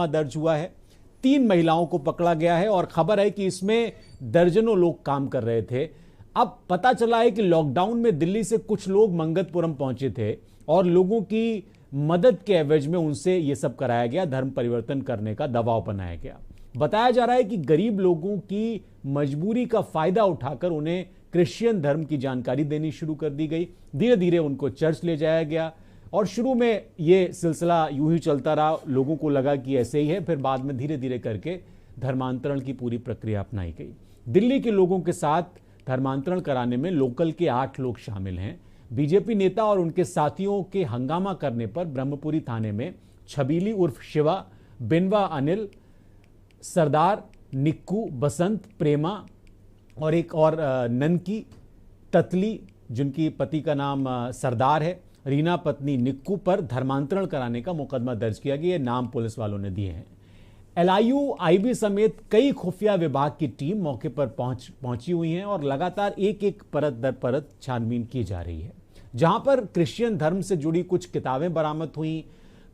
दर्ज हुआ है। 3 महिलाओं को पकड़ा गया है और खबर है कि इसमें दर्जनों लोग काम कर रहे थे। अब पता चला है कि लॉकडाउन में दिल्ली से कुछ लोग मंगतपुरम पहुंचे थे और लोगों की मदद के एवज में उनसे यह सब कराया गया, धर्म परिवर्तन करने का दबाव बनाया गया। बताया जा रहा है कि गरीब लोगों की मजबूरी का फायदा उठाकर उन्हें क्रिश्चियन धर्म की जानकारी देनी शुरू कर दी गई। धीरे धीरे उनको चर्च ले जाया गया और शुरू में ये सिलसिला यूं ही चलता रहा। लोगों को लगा कि ऐसे ही है, फिर बाद में धीरे धीरे करके धर्मांतरण की पूरी प्रक्रिया अपनाई गई। दिल्ली के लोगों के साथ धर्मांतरण कराने में लोकल के 8 लोग शामिल हैं। बीजेपी नेता और उनके साथियों के हंगामा करने पर ब्रह्मपुरी थाने में छबीली उर्फ शिवा, बिनवा अनिल, सरदार, निक्कू, बसंत, प्रेमा और एक और ननकी, ततली जिनकी पति का नाम सरदार है, रीना पत्नी निक्कू पर धर्मांतरण कराने का मुकदमा दर्ज किया गया। ये नाम पुलिस वालों ने दिए हैं। एलआईयू, आईबी समेत कई खुफिया विभाग की टीम मौके पर पहुंची हुई है और लगातार एक एक परत दर परत छानबीन की जा रही है। जहां पर क्रिश्चियन धर्म से जुड़ी कुछ किताबें बरामद हुई,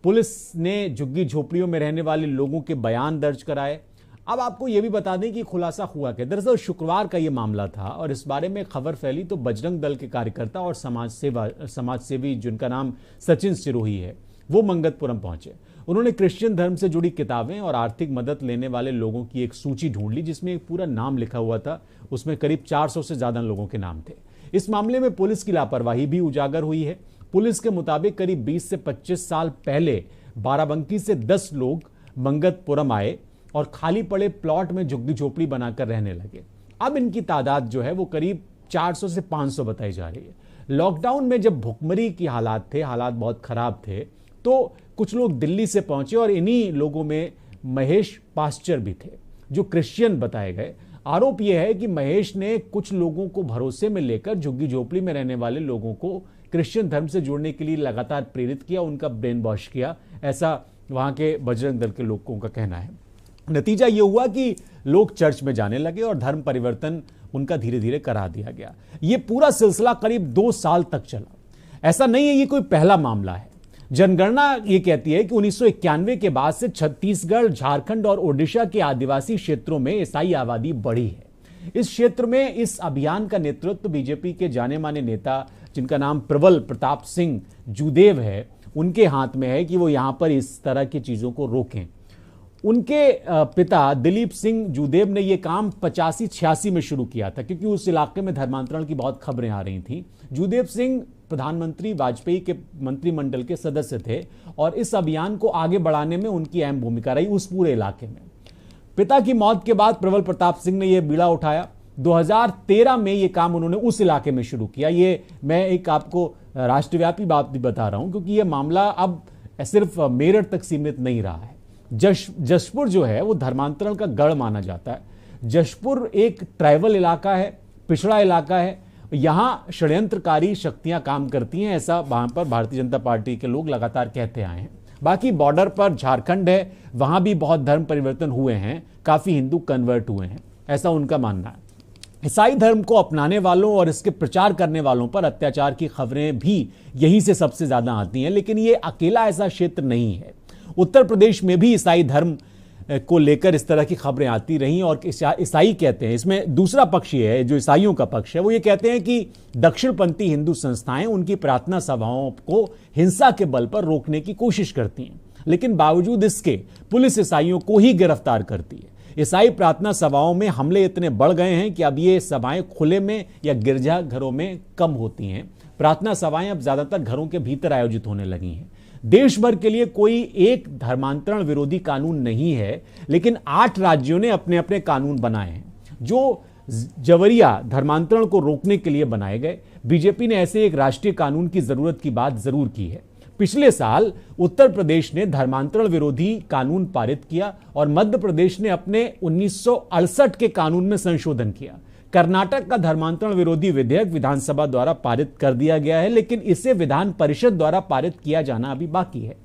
पुलिस ने झुग्गी झोपड़ियों में रहने वाले लोगों के बयान दर्ज कराए। अब आपको यह भी बता दें कि खुलासा हुआ कि दरअसल शुक्रवार का यह मामला था और इस बारे में खबर फैली तो बजरंग दल के कार्यकर्ता और समाजसेवी जिनका नाम सचिन सिरोही है, वो मंगतपुरम पहुंचे। उन्होंने क्रिश्चियन धर्म से जुड़ी किताबें और आर्थिक मदद लेने वाले लोगों की एक सूची ढूंढ ली जिसमें एक पूरा नाम लिखा हुआ था। उसमें करीब 400 से ज्यादा लोगों के नाम थे। इस मामले में पुलिस की लापरवाही भी उजागर हुई है। पुलिस के मुताबिक करीब 20 से 25 साल पहले बाराबंकी से 10 लोग मंगतपुरम आए और खाली पड़े प्लॉट में झुग्गी झोपड़ी बनाकर रहने लगे। अब इनकी तादाद जो है वो करीब 400 से 500 बताई जा रही है। लॉकडाउन में जब भुखमरी की हालात बहुत खराब थे, तो कुछ लोग दिल्ली से पहुंचे और इन्हीं लोगों में महेश पास्चर भी थे जो क्रिश्चियन बताए गए। आरोप यह है कि महेश ने कुछ लोगों को भरोसे में लेकर झुग्गी झोपड़ी में रहने वाले लोगों को क्रिश्चियन धर्म से जुड़ने के लिए लगातार प्रेरित किया, उनका ब्रेन वॉश किया, ऐसा वहां के बजरंग दल के लोगों का कहना है। नतीजा यह हुआ कि लोग चर्च में जाने लगे और धर्म परिवर्तन उनका धीरे धीरे करा दिया गया। यह पूरा सिलसिला करीब 2 साल तक चला। ऐसा नहीं है ये कोई पहला मामला है। जनगणना यह कहती है कि 1991 के बाद से छत्तीसगढ़, झारखंड और ओडिशा के आदिवासी क्षेत्रों में ईसाई आबादी बढ़ी है। इस क्षेत्र में इस अभियान का नेतृत्व बीजेपी के जाने माने नेता जिनका नाम प्रबल प्रताप सिंह जूदेव है, उनके हाथ में है कि वो यहां पर इस तरह की चीजों को रोकें। उनके पिता दिलीप सिंह जूदेव ने यह काम 85-86 में शुरू किया था क्योंकि उस इलाके में धर्मांतरण की बहुत खबरें आ रही थी। जूदेव सिंह प्रधानमंत्री वाजपेयी के मंत्रिमंडल के सदस्य थे और इस अभियान को आगे बढ़ाने में उनकी अहम भूमिका रही उस पूरे इलाके में। पिता की मौत के बाद प्रबल प्रताप सिंह ने यह बीड़ा उठाया। 2013 में यह काम उन्होंने उस इलाके में शुरू किया। ये मैं एक आपको राष्ट्रव्यापी बात भी बता रहा हूं क्योंकि यह मामला अब सिर्फ मेरठ तक सीमित नहीं रहा है। जशपुर जो है वो धर्मांतरण का गढ़ माना जाता है। जशपुर एक ट्राइबल इलाका है, पिछड़ा इलाका है। यहां षड्यंत्रकारी शक्तियां काम करती हैं, ऐसा वहां पर भारतीय जनता पार्टी के लोग लगातार कहते आए हैं। बाकी बॉर्डर पर झारखंड है, वहां भी बहुत धर्म परिवर्तन हुए हैं, काफी हिंदू कन्वर्ट हुए हैं, ऐसा उनका मानना है। ईसाई धर्म को अपनाने वालों और इसके प्रचार करने वालों पर अत्याचार की खबरें भी यहीं से सबसे ज्यादा आती हैं, लेकिन ये अकेला ऐसा क्षेत्र नहीं है। उत्तर प्रदेश में भी ईसाई धर्म को लेकर इस तरह की खबरें आती रहीं और ईसाई कहते हैं, इसमें दूसरा पक्ष ये है, जो ईसाइयों का पक्ष है, वो ये कहते हैं कि दक्षिणपंथी हिंदू संस्थाएं उनकी प्रार्थना सभाओं को हिंसा के बल पर रोकने की कोशिश करती हैं, लेकिन बावजूद इसके पुलिस ईसाइयों को ही गिरफ्तार करती है। ईसाई प्रार्थना सभाओं में हमले इतने बढ़ गए हैं कि अब ये सभाएं खुले में या गिरजाघरों में कम होती हैं। प्रार्थना सभाएं अब ज्यादातर घरों के भीतर आयोजित होने लगी हैं। देश भर के लिए कोई एक धर्मांतरण विरोधी कानून नहीं है, लेकिन 8 राज्यों ने अपने अपने कानून बनाए हैं जो जबरिया धर्मांतरण को रोकने के लिए बनाए गए। बीजेपी ने ऐसे एक राष्ट्रीय कानून की जरूरत की बात जरूर की है। पिछले साल उत्तर प्रदेश ने धर्मांतरण विरोधी कानून पारित किया और मध्य प्रदेश ने अपने 1968 के कानून में संशोधन किया। कर्नाटक का धर्मांतरण विरोधी विधेयक विधानसभा द्वारा पारित कर दिया गया है, लेकिन इसे विधान परिषद द्वारा पारित किया जाना अभी बाकी है।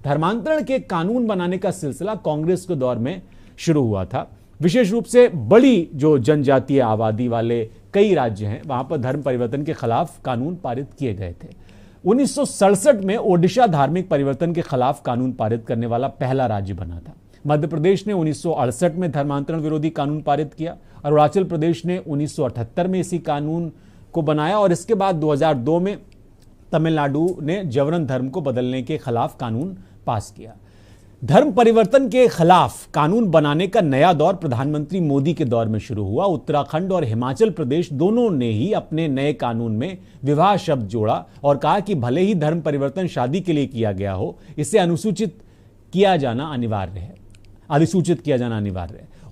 धर्मांतरण के कानून बनाने का सिलसिला कांग्रेस के दौर में शुरू हुआ था। विशेष रूप से बड़ी जो जनजातीय आबादी वाले कई राज्य हैं, वहां पर धर्म परिवर्तन के खिलाफ कानून पारित किए गए थे। 1967 में ओडिशा धार्मिक परिवर्तन के खिलाफ कानून पारित करने वाला पहला राज्य बना था। मध्य प्रदेश ने 1968 में धर्मांतरण विरोधी कानून पारित किया। अरुणाचल प्रदेश ने 1978 में इसी कानून को बनाया और इसके बाद 2002 में तमिलनाडु ने जबरन धर्म को बदलने के खिलाफ कानून पास किया। धर्म परिवर्तन के खिलाफ कानून बनाने का नया दौर प्रधानमंत्री मोदी के दौर में शुरू हुआ। उत्तराखंड और हिमाचल प्रदेश दोनों ने ही अपने नए कानून में विवाह शब्द जोड़ा और कहा कि भले ही धर्म परिवर्तन शादी के लिए किया गया हो, इसे अधिसूचित किया जाना अनिवार्य है।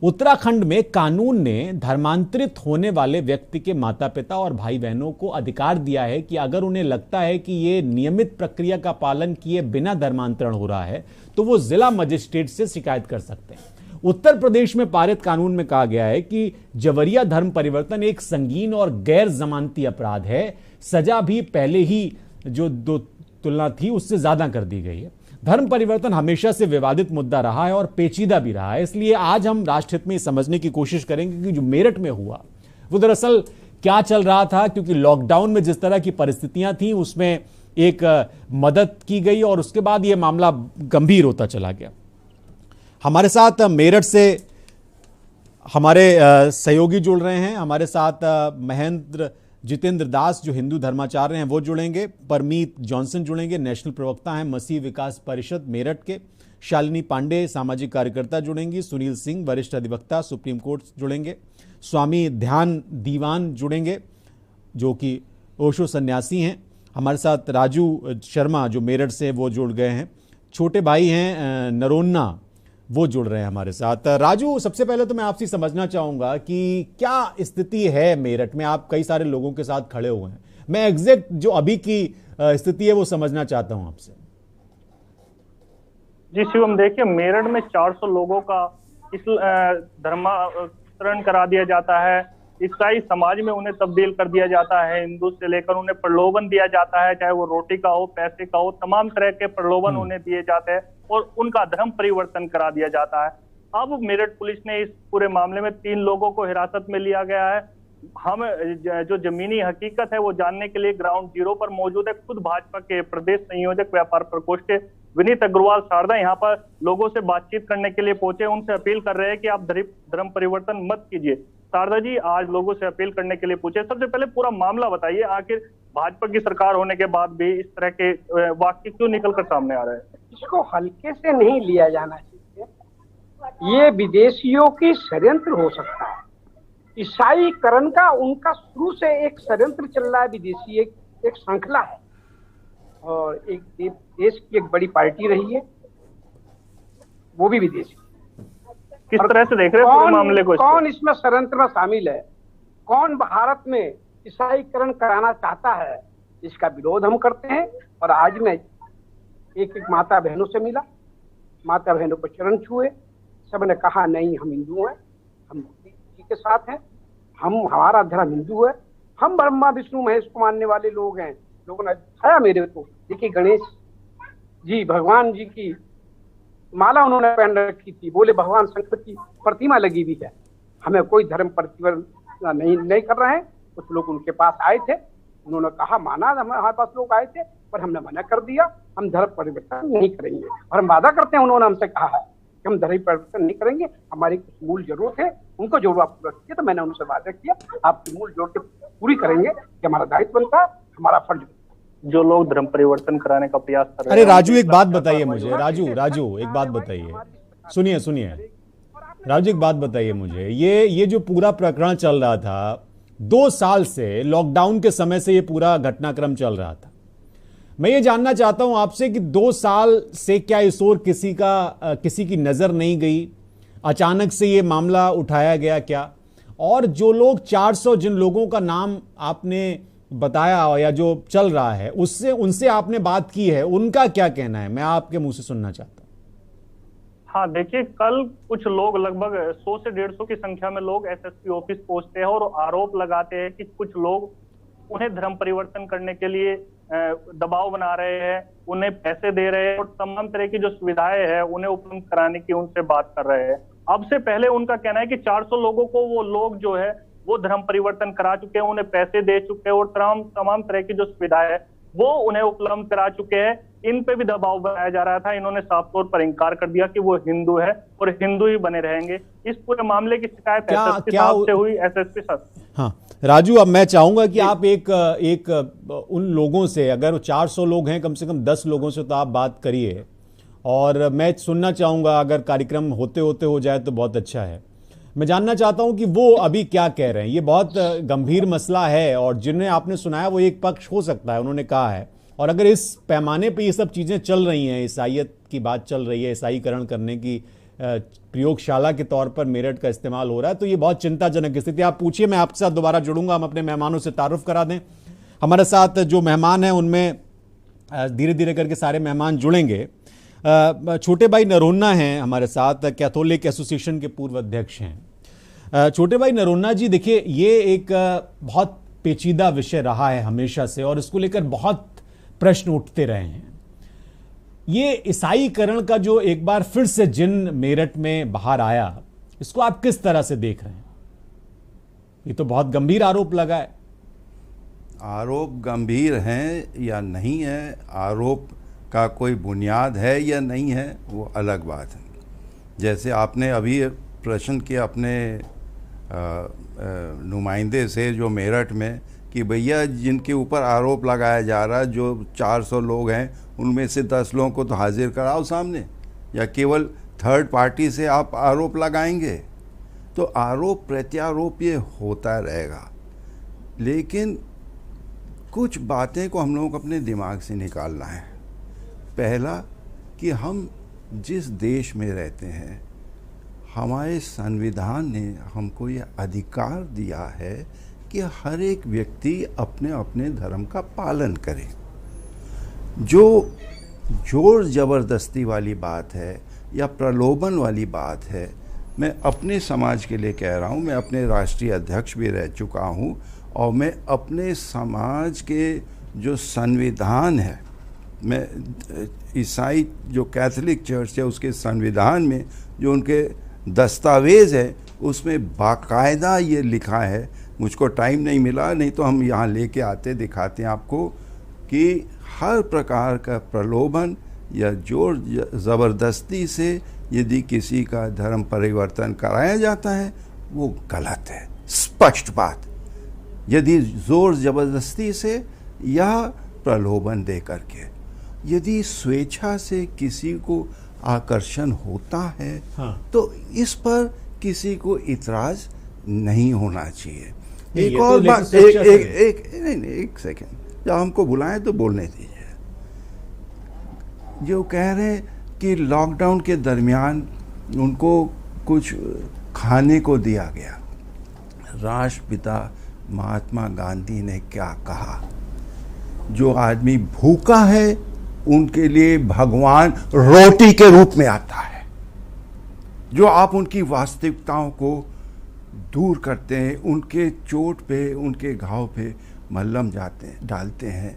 उत्तराखंड में कानून ने धर्मांतरित होने वाले व्यक्ति के माता पिता और भाई बहनों को अधिकार दिया है कि अगर उन्हें लगता है कि ये नियमित प्रक्रिया का पालन किए बिना धर्मांतरण हो रहा है तो वो जिला मजिस्ट्रेट से शिकायत कर सकते हैं। उत्तर प्रदेश में पारित कानून में कहा गया है कि जबरिया धर्म परिवर्तन एक संगीन और गैर जमानती अपराध है। सजा भी पहले ही जो दो तुलना थी उससे ज्यादा कर दी गई है। धर्म परिवर्तन हमेशा से विवादित मुद्दा रहा है और पेचीदा भी रहा है। इसलिए आज हम राष्ट्रहित में समझने की कोशिश करेंगे कि जो मेरठ में हुआ वो दरअसल क्या चल रहा था, क्योंकि लॉकडाउन में जिस तरह की परिस्थितियां थी उसमें एक मदद की गई और उसके बाद यह मामला गंभीर होता चला गया। हमारे साथ मेरठ से हमारे सहयोगी जुड़ रहे हैं। हमारे साथ महेंद्र जितेंद्र दास जो हिंदू धर्माचार्य हैं वो जुड़ेंगे, परमीत जॉनसन जुड़ेंगे, नेशनल प्रवक्ता हैं मसीह विकास परिषद मेरठ के, शालिनी पांडे सामाजिक कार्यकर्ता जुड़ेंगी, सुनील सिंह वरिष्ठ अधिवक्ता सुप्रीम कोर्ट जुड़ेंगे, स्वामी ध्यान दीवान जुड़ेंगे जो कि ओशो सन्यासी हैं, हमारे साथ राजू शर्मा जो मेरठ से वो जुड़ गए हैं, छोटे भाई हैं नरोन्ना वो जुड़ रहे हैं हमारे साथ। राजू, सबसे पहले तो मैं आपसे समझना चाहूंगा कि क्या स्थिति है मेरठ में। आप कई सारे लोगों के साथ खड़े हुए हैं, मैं एग्जैक्ट जो अभी की स्थिति है वो समझना चाहता हूं आपसे। जी शिवम, देखिए मेरठ में 400 लोगों का धर्मांतरण करा दिया जाता है। ईसाई समाज में उन्हें तब्दील कर दिया जाता है। हिंदू से लेकर उन्हें प्रलोभन दिया जाता है, चाहे वो रोटी का हो, पैसे का हो, तमाम तरह के प्रलोभन उन्हें दिए जाते हैं और उनका धर्म परिवर्तन करा दिया जाता है। अब मेरठ पुलिस ने इस पूरे मामले में 3 लोगों को हिरासत में लिया गया है। हम जो जमीनी हकीकत है वो जानने के लिए ग्राउंड जीरो पर मौजूद है। खुद भाजपा के प्रदेश संयोजक व्यापार प्रकोष्ठ के विनीत अग्रवाल शारदा यहाँ पर लोगों से बातचीत करने के लिए पहुंचे। उनसे अपील कर रहे हैं कि आप धर्म परिवर्तन मत कीजिए। शारदा जी, आज लोगों से अपील करने के लिए पूछे, सबसे पहले पूरा मामला बताइए। आखिर भाजपा की सरकार होने के बाद भी इस तरह के वाक्य क्यों निकल कर सामने आ रहे हैं? इसको हल्के से नहीं लिया जाना चाहिए। ये विदेशियों की षड्यंत्र हो सकता है। ईसाईकरण का उनका शुरू से एक षड्यंत्र चल रहा है। विदेशी एक श्रृंखला है और एक देश की एक बड़ी पार्टी रही है, वो भी विदेशी। किस तरह से देख रहे हैं पूरे मामले को? कौन इसमें षड्यंत्र में शामिल है? कौन भारत में ईसाईकरण कराना चाहता है? इसका विरोध हम करते हैं। और आज मैं एक माता बहनों से मिला, माता बहनों को चरण छुए, सबने कहा नहीं हम हिंदू हैं, हम मोदी जी के साथ हैं, हमारा धर्म हिंदू है, हम ब्रह्मा विष्णु महेश को मानने वाले लोग हैं। लोगों ने दिखाया मेरे को, देखिए गणेश जी भगवान जी की माला उन्होंने पहन रखी थी, बोले भगवान शंकर की प्रतिमा लगी हुई है, हमें कोई धर्म परिवर्तन नहीं कर रहे हैं। कुछ लोग उनके पास आए थे, उन्होंने कहा माना, हमारे पास लोग आए थे पर हमने मना कर दिया, हम धर्म परिवर्तन नहीं करेंगे। और हम वादा करते हैं, उन्होंने हमसे कहा है कि हम धर्म परिवर्तन नहीं करेंगे, हमारी कुछ मूल जरूरत है, उनको जरूर आप पूरा कीजिए। तो मैंने उनसे वादा किया आपकी मूल जरूरत पूरी करेंगे, कि हमारा दायित्व बनता है, हमारा फर्ज बनता है। जो लोग धर्म परिवर्तन कराने का प्रयास कर रहे हैं। अरे राजू, एक बात बताइए मुझे, राजू एक बात बताइए, सुनिए राजू, एक बात बताइए मुझे, ये जो पूरा प्रकरण चल रहा था 2 साल से, लॉकडाउन के समय से ये पूरा घटनाक्रम चल रहा था, मैं ये जानना चाहता हूं आपसे कि 2 साल से क्या इस ओर किसी की नजर नहीं गई? अचानक से ये मामला उठाया गया क्या? और जो लोग 400 जिन लोगों का नाम आपने बताया या जो चल रहा है उनसे आपने बात की है, उनका क्या कहना है? मैं आपके मुंह से सुनना चाहता हूं। हाँ देखिए, कल कुछ लोग लगभग 100 से 150 की संख्या में लोग एसएसपी ऑफिस पहुंचते हैं और आरोप लगाते हैं कि कुछ लोग उन्हें धर्म परिवर्तन करने के लिए दबाव बना रहे हैं, उन्हें पैसे दे रहे हैं और तमाम तरह की जो सुविधाएं हैं उन्हें उपलब्ध कराने की उनसे बात कर रहे हैं। अब से पहले उनका कहना है कि 400 लोगों को वो लोग जो है वो धर्म परिवर्तन करा चुके हैं, उन्हें पैसे दे चुके हैं और तमाम तरह की जो सुविधाएं है वो उन्हें उपलब्ध करा चुके हैं। इन पे भी दबाव बनाया जा रहा था, इन्होंने साफ तौर पर इंकार कर दिया कि वो हिंदू है और हिंदू ही बने रहेंगे। इस पूरे मामले की शिकायत एसएसपी साहब से हुई, एसएसपी साहब। हाँ राजू, अब मैं चाहूंगा कि आप एक उन लोगों से, अगर 400 लोग हैं, कम से कम 10 लोगों से तो आप बात करिए, और मैं सुनना चाहूंगा, अगर कार्यक्रम होते होते हो जाए तो बहुत अच्छा है। मैं जानना चाहता हूं कि वो अभी क्या कह रहे हैं। ये बहुत गंभीर मसला है, और जिन्हें आपने सुनाया वो एक पक्ष हो सकता है, उन्होंने कहा है। और अगर इस पैमाने पे ये सब चीज़ें चल रही हैं, ईसाइयत की बात चल रही है, ईसाईकरण करने की प्रयोगशाला के तौर पर मेरठ का इस्तेमाल हो रहा है, तो ये बहुत चिंताजनक स्थिति। आप पूछिए, मैं आपके साथ दोबारा जुड़ूंगा। हम अपने मेहमानों से तारुफ करा दें। हमारे साथ जो मेहमान हैं उनमें धीरे धीरे करके सारे मेहमान जुड़ेंगे। छोटे भाई नरोन्ना हैं हमारे साथ, कैथोलिक एसोसिएशन के पूर्व अध्यक्ष हैं। छोटे भाई नरोन्ना जी, देखिए ये एक बहुत पेचीदा विषय रहा है हमेशा से, और इसको लेकर बहुत प्रश्न उठते रहे हैं। ये ईसाईकरण का जो एक बार फिर से जिन मेरठ में बाहर आया, इसको आप किस तरह से देख रहे हैं? ये तो बहुत गंभीर आरोप लगा है। आरोप गंभीर हैं या नहीं है, आरोप का कोई बुनियाद है या नहीं है, वो अलग बात है। जैसे आपने अभी प्रश्न किया अपने नुमाइंदे से जो मेरठ में, कि भैया जिनके ऊपर आरोप लगाया जा रहा है, जो 400 लोग हैं, उनमें से 10 लोगों को तो हाजिर कराओ सामने, या केवल थर्ड पार्टी से आप आरोप लगाएंगे? तो आरोप प्रत्यारोप ये होता रहेगा। लेकिन कुछ बातें को हम लोगों को अपने दिमाग से निकालना है। पहला, कि हम जिस देश में रहते हैं, हमारे संविधान ने हमको ये अधिकार दिया है कि हर एक व्यक्ति अपने अपने धर्म का पालन करे। जो जोर ज़बरदस्ती वाली बात है या प्रलोभन वाली बात है, मैं अपने समाज के लिए कह रहा हूँ, मैं अपने राष्ट्रीय अध्यक्ष भी रह चुका हूँ, और मैं अपने समाज के जो संविधान है, मैं ईसाई जो कैथोलिक चर्च है उसके संविधान में जो उनके दस्तावेज़ है, उसमें बाकायदा ये लिखा है, मुझको टाइम नहीं मिला, नहीं तो हम यहाँ लेके आते, दिखाते हैं आपको, कि हर प्रकार का प्रलोभन या जोर ज़बरदस्ती से यदि किसी का धर्म परिवर्तन कराया जाता है, वो गलत है। स्पष्ट बात। यदि जोर ज़बरदस्ती से या प्रलोभन दे करके, यदि स्वेच्छा से किसी को आकर्षण होता है, हाँ, तो इस पर किसी को इतराज़ नहीं होना चाहिए। एक और बात, एक सेकेंड, जब हमको बुलाएं तो बोलने दीजिए। जो कह रहे हैं कि लॉकडाउन के दरमियान उनको कुछ खाने को दिया गया, राष्ट्रपिता महात्मा गांधी ने क्या कहा? जो आदमी भूखा है उनके लिए भगवान रोटी के रूप में आता है। जो आप उनकी वास्तविकताओं को दूर करते हैं, उनके चोट पे, उनके घाव पे मलहम डालते हैं,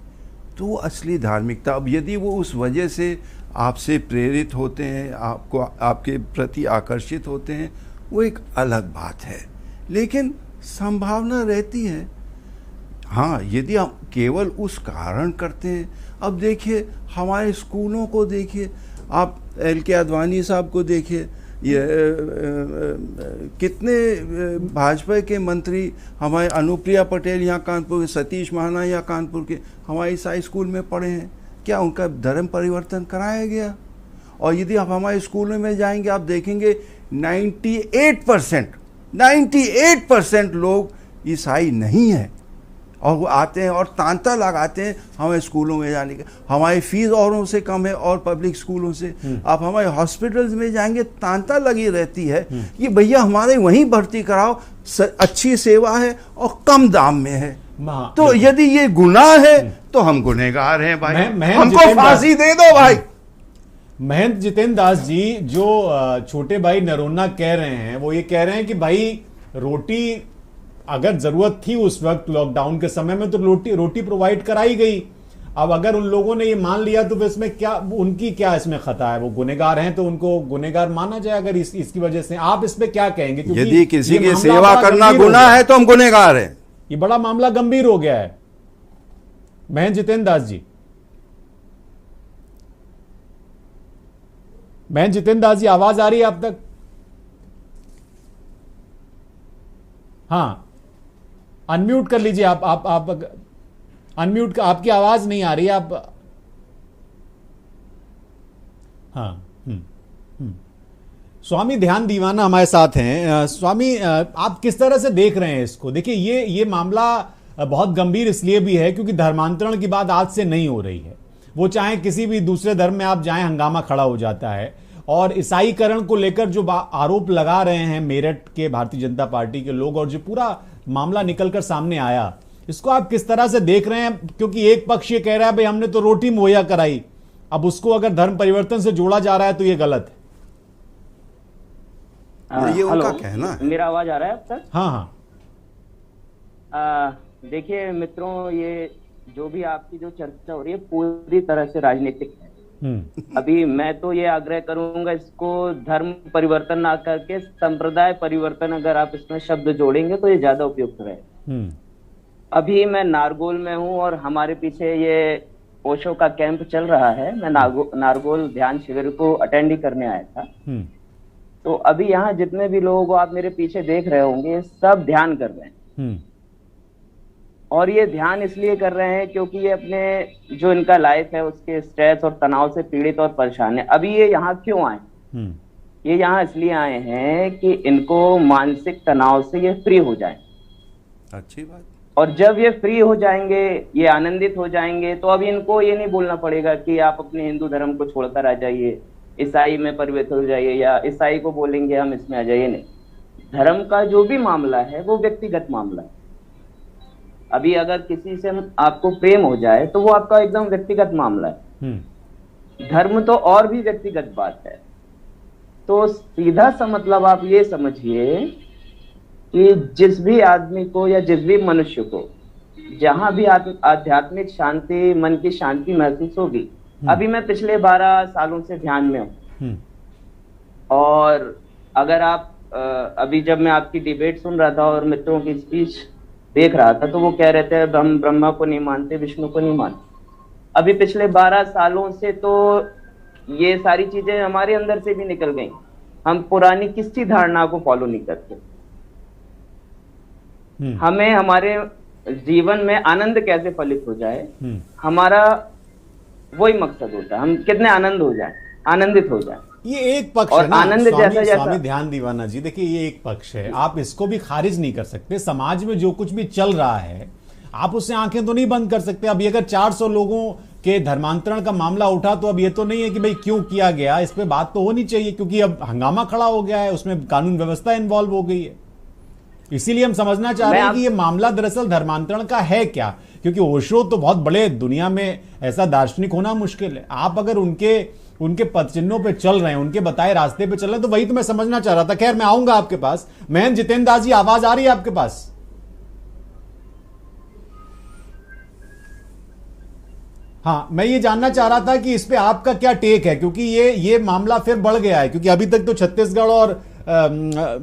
तो वो असली धार्मिकता। अब यदि वो उस वजह से आपसे प्रेरित होते हैं, आपको आपके प्रति आकर्षित होते हैं, वो एक अलग बात है। लेकिन संभावना रहती है, हाँ, यदि हम केवल उस कारण करते हैं। अब देखिए हमारे स्कूलों को देखिए, आप LK आडवाणी साहब को देखिए, ये कितने भाजपा के मंत्री, हमारे अनुप्रिया पटेल यहाँ कानपुर के, सतीश महाना यहाँ कानपुर के, हमारे ईसाई स्कूल में पढ़े हैं। क्या उनका धर्म परिवर्तन कराया गया? और यदि आप हमारे स्कूलों में जाएंगे, आप देखेंगे 98% लोग ईसाई नहीं हैं, और वो आते हैं और तांता लगाते हैं हमारे स्कूलों में जाने का। हमारी फीस औरों से कम है और पब्लिक स्कूलों से। आप हमारे हॉस्पिटल्स में जाएंगे, तांता लगी रहती है कि भैया हमारे वहीं भर्ती कराओ, अच्छी सेवा है और कम दाम में है। तो यदि ये गुनाह है तो हम गुनहगार हैं भाई, हमको फांसी दे दो भाई। महंत जितेंद्र दास जी, जो छोटे भाई नरोन्ना कह रहे हैं, वो ये कह रहे हैं कि भाई रोटी अगर जरूरत थी उस वक्त लॉकडाउन के समय में, तो रोटी प्रोवाइड कराई गई। अब अगर उन लोगों ने ये मान लिया तो इसमें क्या, उनकी क्या इसमें खता है? वो गुनहगार हैं तो उनको गुनहगार माना जाए। अगर इसकी वजह से आप इस पे क्या कहेंगे? यदि किसी की सेवा करना गुनाह है तो हम गुनहगार हैं। ये बड़ा मामला गंभीर हो गया है। मैं जितेंद्र दास जी, मैं जितेंद्र दास जी, आवाज आ रही है आप तक? हाँ, अनम्यूट कर लीजिए आप अनम्यूट, आपकी आवाज नहीं आ रही है आप। हाँ। स्वामी ध्यान दीवाना हमारे साथ हैं। स्वामी, आप किस तरह से देख रहे हैं इसको? देखिए, ये मामला बहुत गंभीर इसलिए भी है क्योंकि धर्मांतरण की बात आज से नहीं हो रही है। वो चाहे किसी भी दूसरे धर्म में आप जाएं, हंगामा खड़ा हो जाता है। और ईसाईकरण को लेकर जो आरोप लगा रहे हैं मेरठ के भारतीय जनता पार्टी के लोग, और जो पूरा मामला निकलकर सामने आया, इसको आप किस तरह से देख रहे हैं? क्योंकि एक पक्ष ये कह रहा है भाई हमने तो रोटी मुहैया कराई, अब उसको अगर धर्म परिवर्तन से जोड़ा जा रहा है तो ये गलत है। ये उनका कहना है। मेरा आवाज आ रहा है अब तक? हाँ हाँ। देखिए मित्रों, ये जो भी आपकी जो चर्चा हो रही है पूरी तरह से राजनीतिक है। अभी मैं तो ये आग्रह करूंगा, इसको धर्म परिवर्तन ना करके संप्रदाय परिवर्तन अगर आप इसमें शब्द जोड़ेंगे तो ये ज्यादा उपयुक्त रहे। अभी मैं नारगोल में हूँ और हमारे पीछे ये ओशो का कैंप चल रहा है। मैं नारगोल ध्यान शिविर को अटेंड ही करने आया था। तो अभी यहाँ जितने भी लोग आप मेरे पीछे देख रहे होंगे, सब ध्यान कर रहे हैं। और ये ध्यान इसलिए कर रहे हैं क्योंकि ये अपने जो इनका लाइफ है उसके स्ट्रेस और तनाव से पीड़ित और परेशान है। अभी ये यहाँ क्यों आए? ये यहाँ इसलिए आए हैं कि इनको मानसिक तनाव से ये फ्री हो जाए। अच्छी बात। और जब ये फ्री हो जाएंगे, ये आनंदित हो जाएंगे, तो अभी इनको ये नहीं बोलना पड़ेगा कि आप अपने हिंदू धर्म को छोड़कर आ जाइए, ईसाई में परिवर्तन हो जाइए, या ईसाई को बोलेंगे हम इसमें आ जाइए। नहीं, धर्म का जो भी मामला है वो व्यक्तिगत मामला है। अभी अगर किसी से आपको प्रेम हो जाए तो वो आपका एकदम व्यक्तिगत मामला है। धर्म तो और भी व्यक्तिगत बात है। तो सीधा सा मतलब आप ये समझिए कि जिस भी आदमी को या जिस भी मनुष्य को जहां भी आध्यात्मिक शांति, मन की शांति महसूस होगी। अभी मैं पिछले 12 सालों से ध्यान में हूँ। और अगर आप अभी जब मैं आपकी डिबेट सुन रहा था और मित्रों की स्पीच देख रहा था तो वो कह रहे थे हम ब्रह्मा को नहीं मानते, विष्णु को नहीं मानते। अभी पिछले 12 सालों से तो ये सारी चीजें हमारे अंदर से भी निकल गई। हम पुरानी किसी धारणा को फॉलो नहीं करते। हमें हमारे जीवन में आनंद कैसे फलित हो जाए, हमारा वही मकसद होता है। हम कितने आनंद हो जाए, आनंदित हो जाए। ये एक पक्ष और है ना, आनंद स्वामी ध्यान दीवाना जी। देखिए, ये एक पक्ष है, आप इसको भी खारिज नहीं कर सकते। समाज में जो कुछ भी चल रहा है आप उससे आंखें तो नहीं बंद कर सकते। अब ये अगर 400 लोगों के धर्मांतरण का मामला उठा तो अब ये तो नहीं है कि भाई क्यों किया गया, इस पे बात तो होनी चाहिए, क्योंकि अब हंगामा खड़ा हो गया है, उसमें कानून व्यवस्था इन्वॉल्व हो गई है। इसीलिए हम समझना चाह रहे हैं कि ये मामला दरअसल धर्मांतरण का है क्या, क्योंकि ओशो तो बहुत बड़े, दुनिया में ऐसा दार्शनिक होना मुश्किल है। आप अगर उनके पद चिन्हों पे चल रहे हैं, उनके बताए रास्ते पे चल रहे हैं, तो वही तो मैं समझना चाह रहा था। खैर, मैं आऊंगा आपके पास। मैं जितेंद्र दास जी, आवाज आ रही है आपके पास? हाँ, मैं ये जानना चाह रहा था कि इस पे आपका क्या टेक है, क्योंकि ये मामला फिर बढ़ गया है। क्योंकि अभी तक तो छत्तीसगढ़ और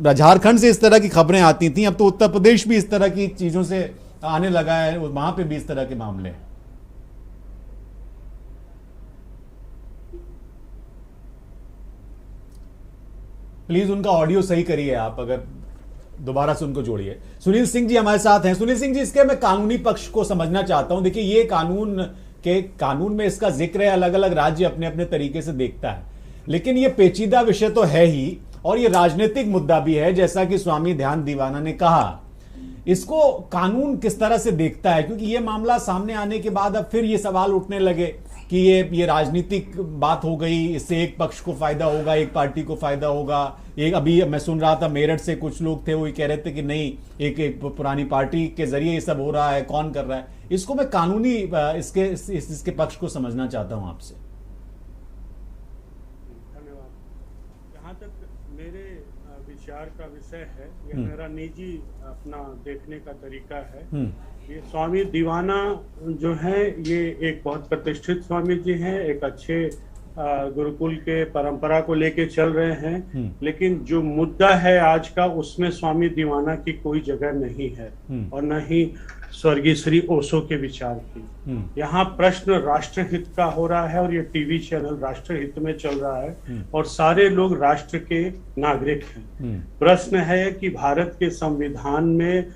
झारखंड से इस तरह की खबरें आती थी, अब तो उत्तर प्रदेश भी इस तरह की चीजों से आने लगा है, वहां पे भी इस तरह के मामले हैं। प्लीज उनका ऑडियो सही करिए आप, अगर दोबारा से उनको जोड़िए। सुनील सिंह जी हमारे साथ हैं। सुनील सिंह जी, इसके मैं कानूनी पक्ष को समझना चाहता हूं। देखिए, ये कानून में इसका जिक्र है, अलग अलग राज्य अपने अपने तरीके से देखता है, लेकिन ये पेचीदा विषय तो है ही, और ये राजनीतिक मुद्दा भी है, जैसा कि स्वामी ध्यान दीवाना ने कहा। इसको कानून किस तरह से देखता है? क्योंकि ये मामला सामने आने के बाद अब फिर ये सवाल उठने लगे कि ये राजनीतिक बात हो गई, इससे एक पक्ष को फायदा होगा, एक पार्टी को फायदा होगा। एक अभी मैं सुन रहा था मेरठ से कुछ लोग थे, वो कह रहे थे कि नहीं, एक पुरानी पार्टी के जरिए ये सब हो रहा है, कौन कर रहा है। इसको मैं कानूनी इसके पक्ष को समझना चाहता हूं आपसे। धन्यवाद। जहाँ तक मेरे विचार का विषय है, यह मेरा निजी अपना देखने का तरीका है। ये स्वामी दीवाना जो है, ये एक बहुत प्रतिष्ठित स्वामी जी हैं, एक अच्छे गुरुकुल के परंपरा को लेके चल रहे हैं, लेकिन जो मुद्दा है आज का, उसमें स्वामी दीवाना की कोई जगह नहीं है। और न ही स्वर्गीय श्री ओशो के विचार की। यहाँ प्रश्न राष्ट्रहित का हो रहा है और ये टीवी चैनल राष्ट्रहित में चल रहा है और सारे लोग राष्ट्र के नागरिक हैं। प्रश्न है कि भारत के संविधान में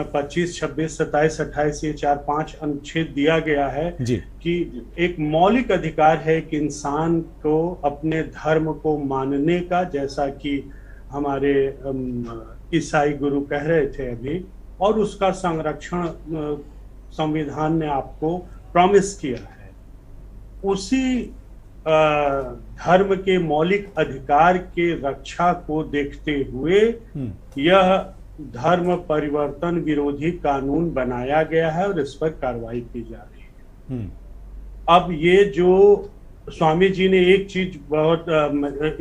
25, 26, 27, 28 ये 4-5 अनुच्छेद दिया गया है कि एक मौलिक अधिकार है कि इंसान को अपने धर्म को मानने का, जैसा कि हमारे ईसाई गुरु कह रहे थे अभी, और उसका संरक्षण संविधान ने आपको प्रॉमिस किया है। उसी धर्म के मौलिक अधिकार के रक्षा को देखते हुए यह धर्म परिवर्तन विरोधी कानून बनाया गया है और इस पर कार्रवाई की जा रही है। अब ये जो स्वामी जी ने एक चीज बहुत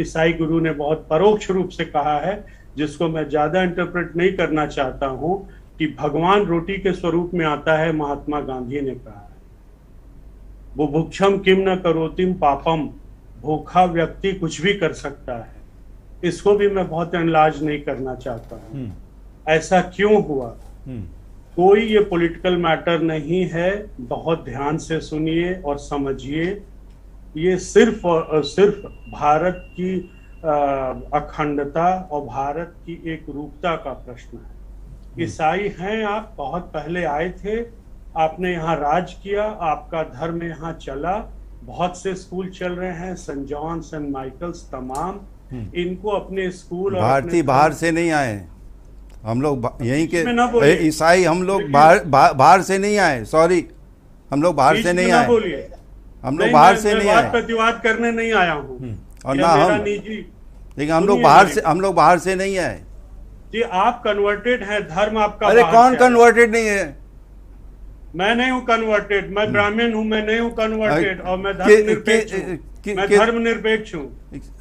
ईसाई गुरु ने बहुत परोक्ष रूप से कहा है, जिसको मैं ज्यादा इंटरप्रेट नहीं करना चाहता हूं, कि भगवान रोटी के स्वरूप में आता है। महात्मा गांधी ने कहा है, वो भुक्षम किम न करोतिम पापम, भूखा व्यक्ति कुछ भी कर सकता है। इसको भी मैं बहुत एनालाइज नहीं करना चाहता हूं। ऐसा क्यों हुआ? कोई ये पॉलिटिकल मैटर नहीं है, बहुत ध्यान से सुनिए और समझिए। ये सिर्फ और सिर्फ भारत की अखंडता और भारत की एक रूपता का प्रश्न है। ईसाई हैं आप, बहुत पहले आए थे, आपने यहाँ राज किया, आपका धर्म यहाँ चला, बहुत से स्कूल चल रहे हैं, सेंट जॉन, सेंट माइकल्स, तमाम। इनको अपने स्कूल भारतीय बाहर से नहीं आए, हम लोग यहीं के ईसाई, हम लोग बाहर से नहीं आए। सॉरी, हम लोग बाहर से नहीं आए, हम लोग बाहर से नहीं आए, प्रतिवाद करने नहीं आया हूँ और ना हम, लेकिन हम लोग बाहर से नहीं आए जी। आप कन्वर्टेड हैं, धर्म आपका। अरे कौन कन्वर्टेड नहीं है? मैं नहीं हूँ कन्वर्टेड, मैं ब्राह्मण हूँ, मैं नहीं हूँ कन्वर्टेड, और मैं धर्मनिरपेक्ष हूँ।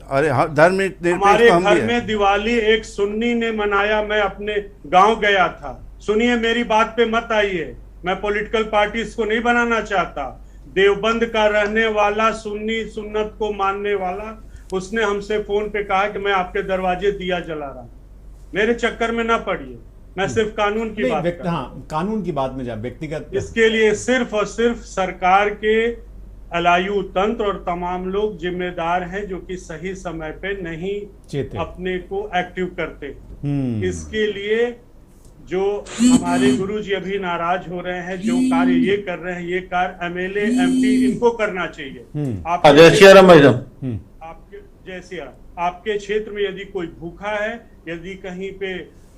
अरे धर्मनिरपेक्ष हमारे घर में दिवाली एक सुन्नी ने मनाया, मैं अपने गांव गया था। सुनिए, मेरी बात पे मत आइए, मैं पॉलिटिकल पार्टीज को नहीं बनाना चाहता। देवबंद का रहने वाला सुन्नी, सुन्नत को मानने वाला, उसने हमसे फोन पे कहा कि मैं आपके दरवाजे दिया जला रहा हूं। मेरे चक्कर में ना पड़िए, मैं सिर्फ कानून की बात कर रहा हूं। कानून की बात में जा, व्यक्तिगत इसके लिए सिर्फ और सिर्फ सरकार के अलायु तंत्र और तमाम लोग जिम्मेदार हैं, जो कि सही समय पे नहीं अपने को एक्टिव करते। इसके लिए जो हमारे गुरुजी अभी नाराज हो रहे हैं, जो कार्य ये कर रहे हैं, ये कार्य एमएलए, एमपी इनको करना चाहिए। आपके क्षेत्र में यदि कोई भूखा है, यदि कहीं पे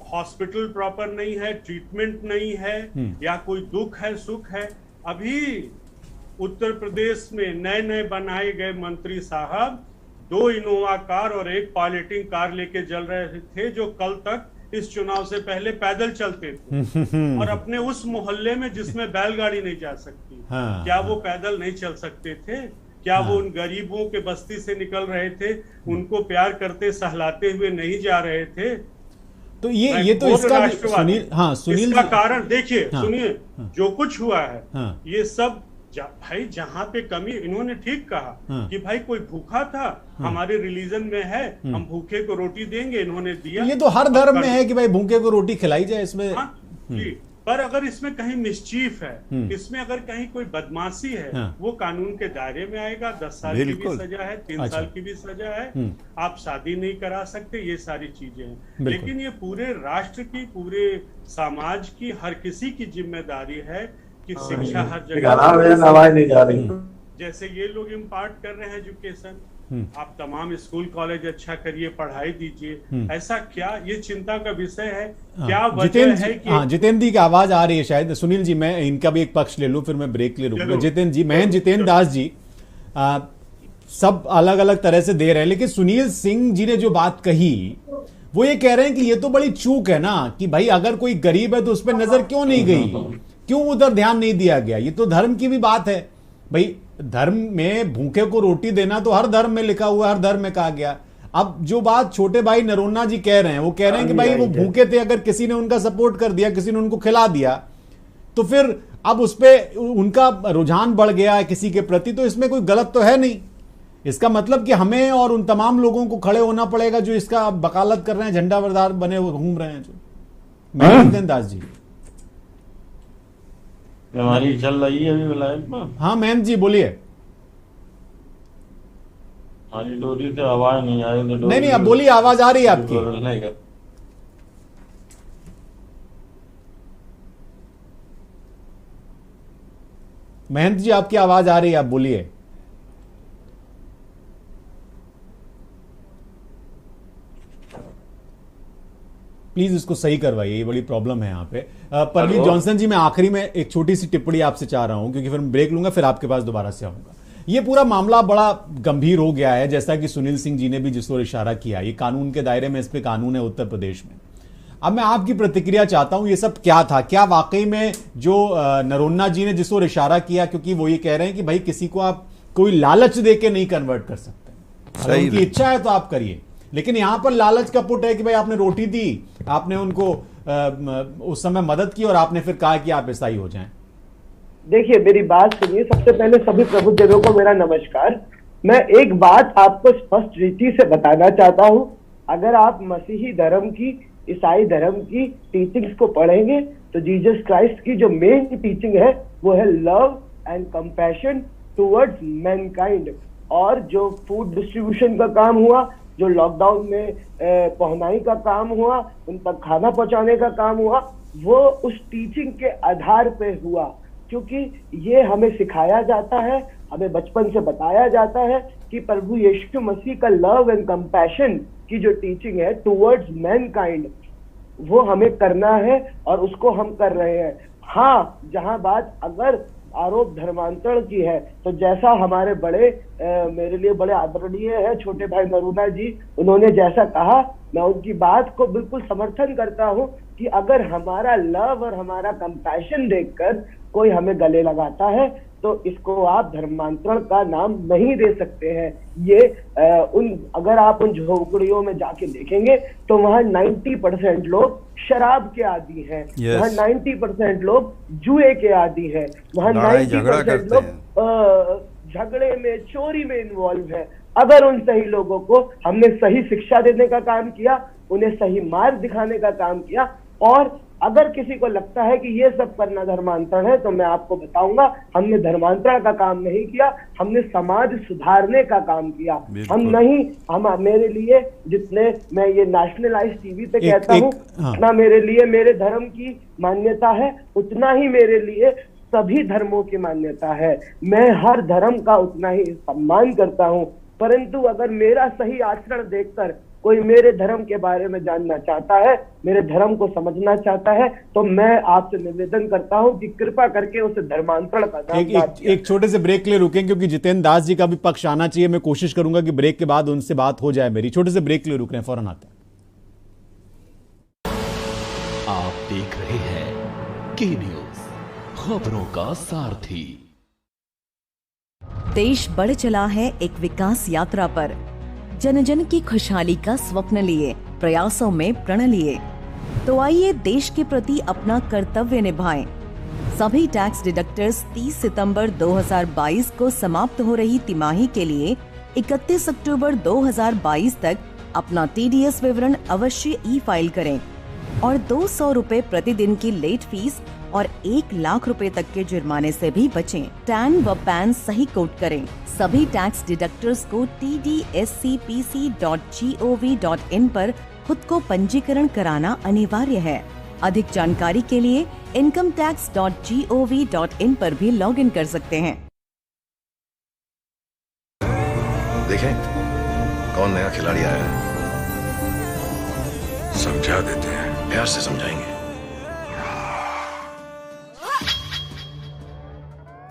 हॉस्पिटल प्रॉपर नहीं है, ट्रीटमेंट नहीं है, या कोई दुख है, सुख है। अभी उत्तर प्रदेश में नए नए बनाए गए मंत्री साहब 2 इनोवा कार और 1 पायलटिंग कार लेके चल रहे थे, जो कल तक इस चुनाव से पहले पैदल चलते थे, और अपने उस मोहल्ले में जिसमें बैलगाड़ी नहीं जा सकती, क्या वो पैदल नहीं चल सकते थे? क्या वो उन गरीबों के बस्ती से निकल रहे थे, उनको प्यार करते सहलाते हुए नहीं जा रहे थे? तो ये तो इसका सुनील इसका कारण देखिए, सुनिए, जो कुछ हुआ है ये सब भाई, जहाँ पे कमी, इन्होंने ठीक कहा कि भाई कोई भूखा था, हमारे रिलीजन में है, हम भूखे को रोटी देंगे, इन्होंने दिया। ये तो हर धर्म में है कि भाई भूखे को रोटी खिलाई जाए, इसमें पर अगर इसमें कहीं मिसचीफ है, इसमें अगर कहीं कोई बदमाशी है, वो कानून के दायरे में आएगा। 10 साल की भी सजा है, 3 साल की भी सजा है, आप शादी नहीं करा सकते, ये सारी चीजें हैं। लेकिन ये पूरे राष्ट्र की, पूरे समाज की, हर किसी की जिम्मेदारी है कि शिक्षा हर जगह नहीं जा रही। जैसे ये लोग इम्पार्ट कर रहे हैं एजुकेशन, आप तमाम स्कूल कॉलेज अच्छा करिए, पढ़ाई दीजिए, ऐसा क्या ये चिंता का विषय है? क्या वजह है कि जितेंद्र जी की आवाज आ रही है शायद। सुनील जी, मैं इनका भी एक पक्ष ले लूं, फिर मैं ब्रेक ले लूंगा। जितेंद्र जी, महेंद्र जितेंद्र दास जी, सब अलग अलग तरह से दे रहे हैं, लेकिन सुनील सिंह जी ने जो बात कही, वो ये कह रहे हैं कि ये तो बड़ी चूक है ना, कि भाई अगर कोई गरीब है तो उस पर नजर क्यों नहीं गई, क्यों उधर ध्यान नहीं दिया गया? ये तो धर्म की भी बात है भाई। धर्म में भूखे को रोटी देना तो हर धर्म में लिखा हुआ, हर धर्म में कहा गया। अब जो बात छोटे भाई नरोन्ना जी कह रहे हैं, वो कह रहे हैं कि भाई वो भूखे थे, अगर किसी ने उनका सपोर्ट कर दिया, किसी ने उनको खिला दिया, तो फिर अब उस पर उनका रुझान बढ़ गया किसी के प्रति, तो इसमें कोई गलत तो है नहीं। इसका मतलब कि हमें और उन तमाम लोगों को खड़े होना पड़ेगा जो इसका वकालत कर रहे हैं, झंडा बरदार बने हुए घूम रहे हैं। जो महेंद्र दास जी, हमारी चल रही है अभी लाइव में। हाँ महंत जी बोलिए। हमारी डोरी से आवाज नहीं आ रही। नहीं नहीं, अब बोलिए, आवाज आ रही है आपकी। महंत जी आपकी आवाज आ रही है, आप बोलिए। प्लीज इसको सही करवाइए, ये बड़ी प्रॉब्लम है यहाँ पे। परवीन जॉनसन जी, मैं आखिरी में एक छोटी सी टिप्पणी आपसे चाह रहा हूं, क्योंकि फिर मैं ब्रेक लूंगा, फिर आपके पास दोबारा से आऊंगा। ये पूरा मामला बड़ा गंभीर हो गया है, जैसा कि सुनील सिंह जी ने भी जिस ओर इशारा किया। ये कानून के दायरे में, इस पे कानून है उत्तर प्रदेश में। अब मैं आपकी प्रतिक्रिया चाहता हूं, ये सब क्या था? क्या वाकई में जो नरोन्ना जी ने जिस ओर इशारा किया, क्योंकि वो ये कह रहे हैं कि भाई किसी को आप कोई लालच दे के नहीं कन्वर्ट कर सकते, अगर उनकी इच्छा है तो आप करिए, लेकिन यहां पर लालच का पुट है कि भाई आपने रोटी दी, आपने उनको उस समय मदद की और आपने फिर कहा कि आप ईसाई हो जाएं। देखिए मेरी बात सुनिए, सबसे पहले सभी प्रबुद्धजनों को मेरा नमस्कार। मैं एक बात आपको स्पष्ट रीति से बताना चाहता हूं, अगर आप मसीही धर्म की, ईसाई धर्म की टीचिंग्स को पढ़ेंगे तो जीसस क्राइस्ट की जो मेन टीचिंग है वो है love and compassion towards Mankind. और जो फूड डिस्ट्रीब्यूशन का काम हुआ, जो लॉकडाउन में पहुंचाई का काम हुआ, उन तक खाना पहुंचाने का काम हुआ, वो उस टीचिंग के आधार पे हुआ, क्योंकि ये हमें सिखाया जाता है, हमें बचपन से बताया जाता है कि प्रभु यीशु मसीह का लव एंड कंपैशन की जो टीचिंग है टुवर्ड्स मैनकाइंड, वो हमें करना है और उसको हम कर रहे हैं। हाँ, जहां बात अगर आरोप धर्मांतरण की है, तो जैसा हमारे बड़े मेरे लिए बड़े आदरणीय है छोटे भाई नरोन्ना जी, उन्होंने जैसा कहा, मैं उनकी बात को बिल्कुल समर्थन करता हूं कि अगर हमारा लव और हमारा कंपैशन देखकर कोई हमें गले लगाता है तो इसको आप धर्मांतरण का नाम नहीं दे सकते हैं। ये अगर आप उन झोपड़ियों में जाके देखेंगे तो वहां 90% लोग शराब के आदी हैं, वहां 90% लोग जुए के आदी हैं, वहां 90% लोग झगड़े में, चोरी में इन्वॉल्व है। अगर उन सही लोगों को हमने सही शिक्षा देने का काम किया, उन्हें सही मार्ग दिखाने का काम किया, और अगर किसी को लगता है कि ये सब करना धर्मांतरण है, तो मैं आपको बताऊंगा हमने धर्मांतरण का काम नहीं किया, हमने समाज सुधारने का काम किया। मेरे लिए जितने मैं ये नेशनलाइज टीवी पे कहता हूँ, उतना मेरे लिए मेरे धर्म की मान्यता है, उतना ही मेरे लिए सभी धर्मों की मान्यता है। मैं हर धर्म का उतना ही सम्मान करता हूँ, परंतु अगर मेरा सही आचरण देखकर कोई मेरे धर्म के बारे में जानना चाहता है, मेरे धर्म को समझना चाहता है, तो मैं आपसे निवेदन करता हूं कि कृपा करके उसे धर्मांतरण का नाम एक छोटे से ब्रेक के लिए रुकें, क्योंकि जितेंद्र दास जी का भी पक्ष आना चाहिए। मैं कोशिश करूंगा कि ब्रेक के बाद उनसे बात हो जाए मेरी। छोटे से ब्रेक के लिए रुक रहे हैं, फौरन आते हैं। आप देख रहे हैं के न्यूज, खबरों का सारथी। देश बढ़ चला है एक विकास यात्रा पर, जन जन की खुशहाली का स्वप्न लिए, प्रयासों में प्रण लिए। तो आइए देश के प्रति अपना कर्तव्य निभाएं। सभी टैक्स डिडक्टर्स 30 सितंबर 2022 को समाप्त हो रही तिमाही के लिए 31 अक्टूबर 2022 तक अपना TDS विवरण अवश्य ई-फाइल करें और 200 रुपए प्रतिदिन की लेट फीस और 1 लाख रुपए तक के जुर्माने से भी बचें। टैन व पैन सही कोड करें। सभी टैक्स डिडक्टर्स को tdscpc.gov.in पर खुद को पंजीकरण कराना अनिवार्य है। अधिक जानकारी के लिए incometax.gov.in पर भी लॉगिन कर सकते हैं। देखें कौन नया खिलाड़ी आया है, समझा देते हैं, प्यार से समझाएंगे।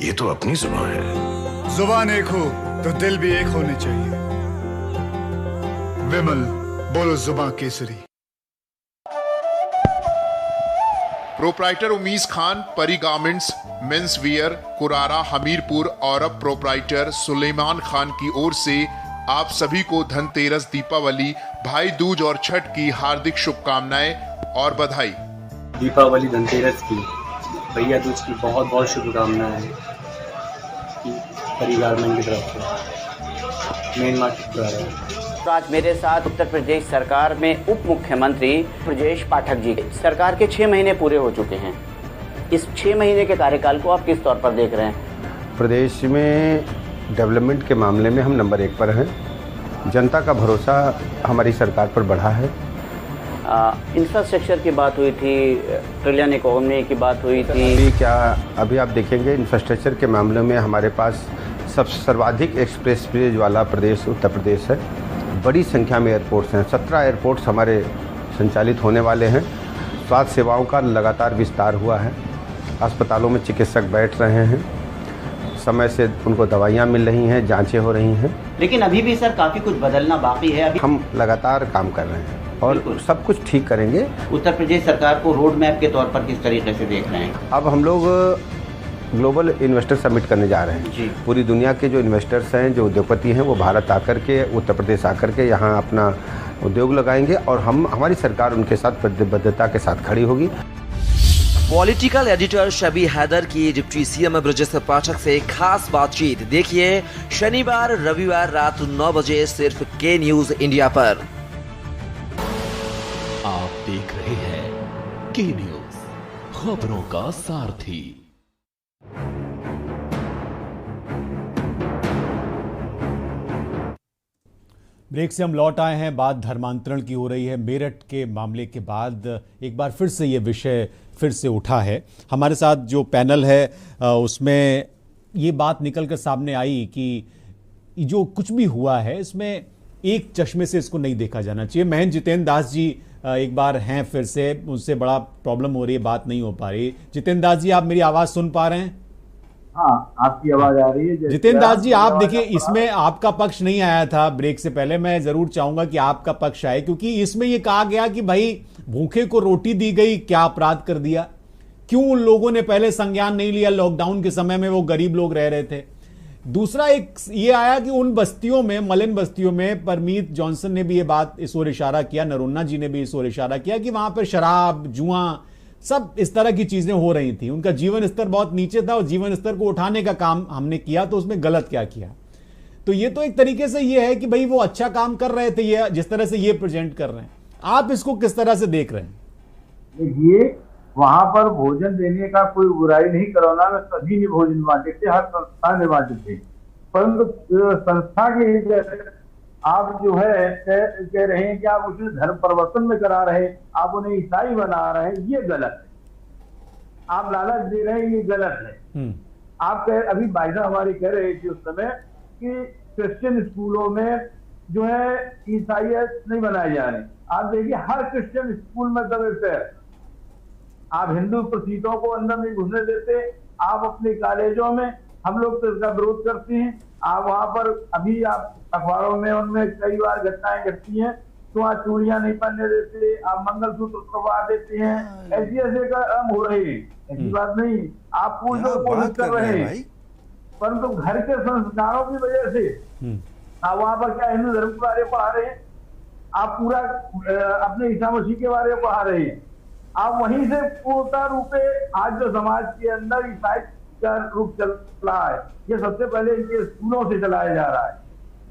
ये तो अपनी जुबान है। जुबान एक हो तो दिल भी एक होने चाहिए। विमल बोलो जुबान केसरी। प्रोप्राइटर उमीस खान, परी garments, men's wear, Kurara, Hamirpur और अब प्रोप्राइटर सुलेमान खान की ओर से आप सभी को धनतेरस, दीपावली, भाई दूज और छठ की हार्दिक शुभकामनाएं और बधाई। दीपावली, धनतेरस की, भैया दूज की बहुत बहुत शुभकामनाएं परी गारमेंट की तरफ से, मेन मार्केट पर। आज मेरे साथ उत्तर प्रदेश सरकार में उप मुख्यमंत्री ब्रजेश पाठक जी। सरकार के 6 महीने पूरे हो चुके हैं इस 6 महीने के कार्यकाल को आप किस तौर पर देख रहे हैं? प्रदेश में डेवलपमेंट के मामले में हम नंबर 1 पर हैं। जनता का भरोसा हमारी सरकार पर बढ़ा है। इंफ्रास्ट्रक्चर की बात हुई थी, ट्रिलियन इकोनॉमी की बात हुई थी। अभी आप देखेंगे इंफ्रास्ट्रक्चर के मामले में हमारे पास सर्वाधिक एक्सप्रेस वेज वाला प्रदेश उत्तर प्रदेश है। बड़ी संख्या में एयरपोर्ट्स हैं, 17 एयरपोर्ट्स हमारे संचालित होने वाले हैं। स्वास्थ्य सेवाओं का लगातार विस्तार हुआ है। अस्पतालों में चिकित्सक बैठ रहे हैं, समय से उनको दवाइयाँ मिल रही हैं, जांचें हो रही हैं। लेकिन अभी भी सर काफ़ी कुछ बदलना बाकी है। अभी हम लगातार काम कर रहे हैं और सब कुछ ठीक करेंगे। उत्तर प्रदेश सरकार को रोड मैप के तौर पर किस तरीके से देख रहे हैं? अब हम लोग ग्लोबल इन्वेस्टर समिट करने जा रहे हैं जी। पूरी दुनिया के जो इन्वेस्टर्स हैं, जो उद्योगपति हैं, वो भारत आकर के, उत्तर प्रदेश आकर के यहाँ अपना उद्योग लगाएंगे और हमारी सरकार उनके साथ प्रतिबद्धता के साथ खड़ी होगी। पॉलिटिकल एडिटर शबी हैदर की डिप्टी सीएम ब्रजेश पाठक से खास बातचीत देखिए शनिवार रविवार रात 9 बजे सिर्फ के न्यूज इंडिया पर। आप देख रहे हैं के न्यूज, खबरों का सारथी। ब्रेक से हम लौट आए हैं। बात धर्मांतरण की हो रही है। मेरठ के मामले के बाद एक बार फिर से ये विषय फिर से उठा है। हमारे साथ जो पैनल है उसमें ये बात निकल कर सामने आई कि जो कुछ भी हुआ है इसमें एक चश्मे से इसको नहीं देखा जाना चाहिए। महंत जितेंद्र दास जी एक बार हैं फिर से, उनसे बड़ा प्रॉब्लम हो रही है, बात नहीं हो पा रही। जितेंद्र दास जी, आप मेरी आवाज़ सुन पा रहे हैं? हाँ, आपकी आवाज आ रही है। जितेंद्र दास जी, आप देखिए, इसमें आपका पक्ष नहीं आया था ब्रेक से पहले। मैं जरूर चाहूंगा कि आपका पक्ष आए, क्योंकि इसमें यह कहा गया कि भाई भूखे को रोटी दी गई, क्या अपराध कर दिया? क्यों उन लोगों ने पहले संज्ञान नहीं लिया? लॉकडाउन के समय में वो गरीब लोग रह रहे थे। दूसरा एक ये आया कि उन बस्तियों में, मलिन बस्तियों में, परमीत जॉनसन ने भी ये बात इस ओर इशारा किया, नरोन्ना जी ने भी इस ओर इशारा किया कि वहां पर शराब, जुआ, सब इस तरह की चीजें हो रही थी। उनका जीवन स्तर बहुत नीचे था और जीवन स्तर को उठाने का काम हमने किया, तो उसमें गलत क्या किया? तो ये तो एक तरीके से ये है कि भाई वो अच्छा काम कर रहे थे, ये जिस तरह से ये प्रेजेंट कर रहे हैं। आप इसको किस तरह से देख रहे हैं? देखिए, वहां पर भोजन देने का कोई बुराई नहीं। कोरोना में सभी ने भोजन बांटे थे, हर संस्था ने बांटे थे, परंतु संस्था के आप जो है कह रहे हैं कि आप उसे धर्म परिवर्तन में करा रहे हैं, आप उन्हें ईसाई बना रहे हैं, ये गलत है। आप लालच दे रहे हैं, ये गलत है। आप अभी भाई साहब हमारे कह रहे थे उस समय कि क्रिश्चियन स्कूलों में जो है ईसाइयत नहीं बनाए जा रहे। आप देखिए, हर क्रिश्चियन स्कूल में दबे पैर। आप हिंदू प्रतीकों को अंदर नहीं घुसने देते। आप अपने कॉलेजों में, हम लोग तो इसका विरोध करते हैं, आप वहां पर अभी आप अखबारों में उनमें कई बार घटनाएं घटती हैं, तो वहाँ चूड़ियां नहीं पहनने देते, आप मंगलसूत्र उतरवा देते हैं, ऐसे काम हो रहे हैं। ऐसी बात नहीं, आप कोशिश कर रहे हैं, परंतु घर के संस्कारों की वजह से आप वहां पर क्या हिंदू धर्म के बारे में पढ़ा रहे हैं? आप पूरा अपने ईसा मसीह के बारे में पढ़ा रहे हैं। आप वहीं से पूर्ण रूपे आज जो समाज के अंदर ईसाई का रूप चल रहा है, ये सबसे पहले इनके स्कूलों से चलाया जा रहा है।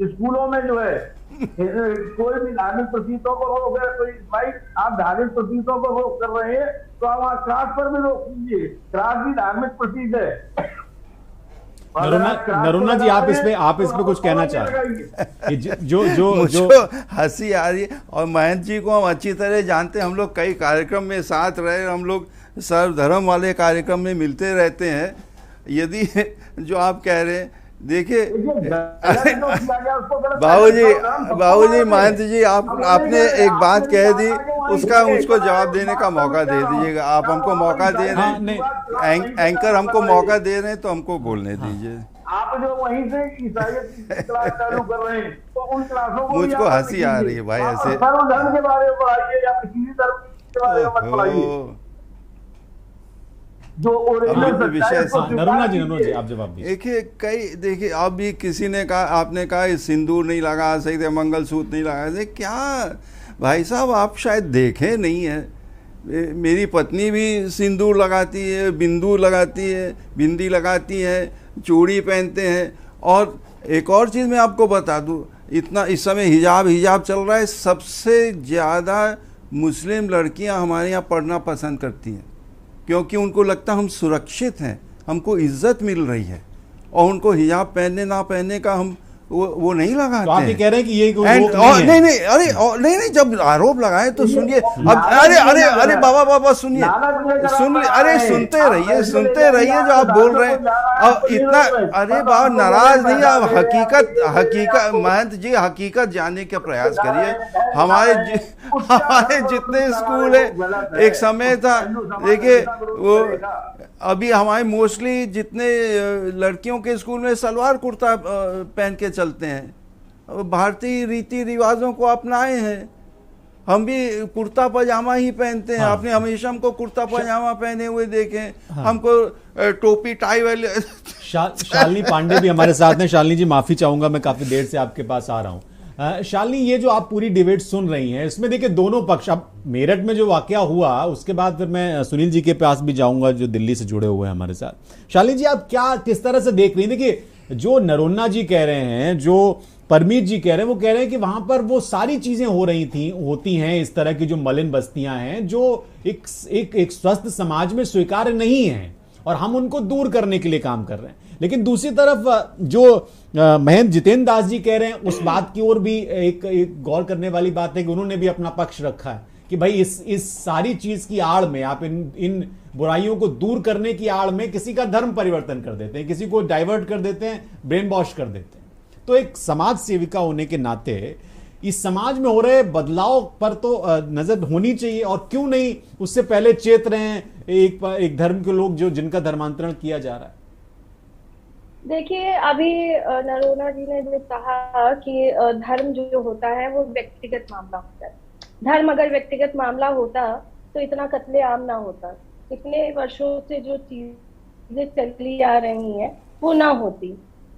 स्कूलों में जो है कोई भी धार्मिक प्रतीकों को रोक है, कोई भाई आप धार्मिक प्रतीकों को रोक कर रहे हैं तो आप वहाँ क्रास पर भी रोक कीजिए। क्रास भी धार्मिक प्रतीक है। नरोन्ना जी, आप इस पे कुछ कहना चाह रहे हैं? जो हंसी आ रही है। और महंत जी को हम अच्छी तरह जानते हैं, हम लोग कई कार्यक्रम में साथ रहे, हम लोग सर्वधर्म वाले कार्यक्रम में मिलते रहते हैं। यदि जो आप कह रहे हैं, देखिए बाबूजी महंत जी, आपने एक बात कह दी, उसको जवाब देने का मौका दे दीजिएगा। आप हमको मौका दे रहे हैं, एंकर हमको मौका दे रहे हैं, तो हमको बोलने दीजिए। आप जो वहीं से ईसाइयत की क्लास चालू कर रहे हैं, तो उन क्लासों को मुझको हंसी आ रही है भाई। ऐसे सर्वधर्म के बारे में पढ़ाइए या किसी धर्म के बारे में मत पढ़ाइए। जो नरोन्ना जी आप जवाब दीजिए। देखिए अब भी किसी ने कहा, आपने कहा सिंदूर नहीं लगा सकते, मंगलसूत्र नहीं लगा सकते। क्या भाई साहब, आप शायद देखे नहीं है, मेरी पत्नी भी सिंदूर लगाती है, बिंदू लगाती है, बिंदी लगाती है, चूड़ी पहनते हैं। और एक और चीज़ मैं आपको बता दूं, इतना इस समय हिजाब चल रहा है। सबसे ज़्यादा मुस्लिम लड़कियां हमारे यहाँ पढ़ना पसंद करती हैं। क्योंकि उनको लगता हम सुरक्षित हैं, हमको इज्जत मिल रही है, और उनको हिजाब पहनने ना पहनने का हम वो नहीं लगाते। तो आप ये कह रहे हैं कि ये कोई नहीं, अरे जब आरोप लगाए तो सुनिए। अब अरे बाबा सुनिए, अरे सुनते रहिए जो आप बोल रहे हैं। अब इतना अरे बाबा नाराज नहीं, आप हकीकत महंत जी हकीकत जानने का प्रयास करिए। हमारे जितने स्कूल है, एक समय था, देखिए वो अभी हमारे मोस्टली जितने लड़कियों के स्कूल में सलवार कुर्ता पहन के चलते हैं, भारतीय रीति रिवाजों को अपनाए हैं। हम भी कुर्ता पजामा ही पहनते हैं। आपने हमेशा हमको कुर्ता पजामा पहने हुए देखे, हमको टोपी टाई वाले। शालिनी पांडे भी हमारे साथ हैं। शालिनी जी माफी चाहूंगा, मैं काफी देर से आपके पास आ रहा हूं। शालिनी, ये जो आप पूरी डिबेट सुन रही हैं, इसमें देखिए दोनों पक्ष, अब मेरठ में जो वाकया हुआ उसके बाद फिर मैं सुनील जी के पास भी जाऊंगा जो दिल्ली से जुड़े हुए हैं हमारे साथ। शालिनी जी, आप किस तरह से देख रही हैं? देखिए जो नरोन्ना जी कह रहे हैं, जो परमीत जी कह रहे हैं, वो कह रहे हैं कि वहां पर वो सारी चीजें होती हैं, इस तरह की जो मलिन बस्तियां हैं जो एक स्वस्थ समाज में स्वीकार्य नहीं है, और हम उनको दूर करने के लिए काम कर रहे हैं। लेकिन दूसरी तरफ जो महेंद्र जितेंद्र दास जी कह रहे हैं, उस बात की ओर भी एक गौर करने वाली बात है कि उन्होंने भी अपना पक्ष रखा है कि भाई इस सारी चीज की आड़ में आप इन बुराइयों को दूर करने की आड़ में किसी का धर्म परिवर्तन कर देते हैं, किसी को डाइवर्ट कर देते हैं, ब्रेन वॉश कर देते हैं। तो एक समाज सेविका होने के नाते इस समाज में हो रहे बदलाव पर तो नजर होनी चाहिए, और क्यों नहीं उससे पहले चेत रहे हैं एक धर्म के लोग जिनका धर्मांतरण किया जा रहा है। देखिए, अभी नरोन्ना जी ने जो कहा कि धर्म जो होता है वो व्यक्तिगत मामला होता है। धर्म अगर व्यक्तिगत मामला होता तो इतना कत्लेआम ना होता, इतने वर्षों से जो चीजें चली आ रही हैं वो ना होती।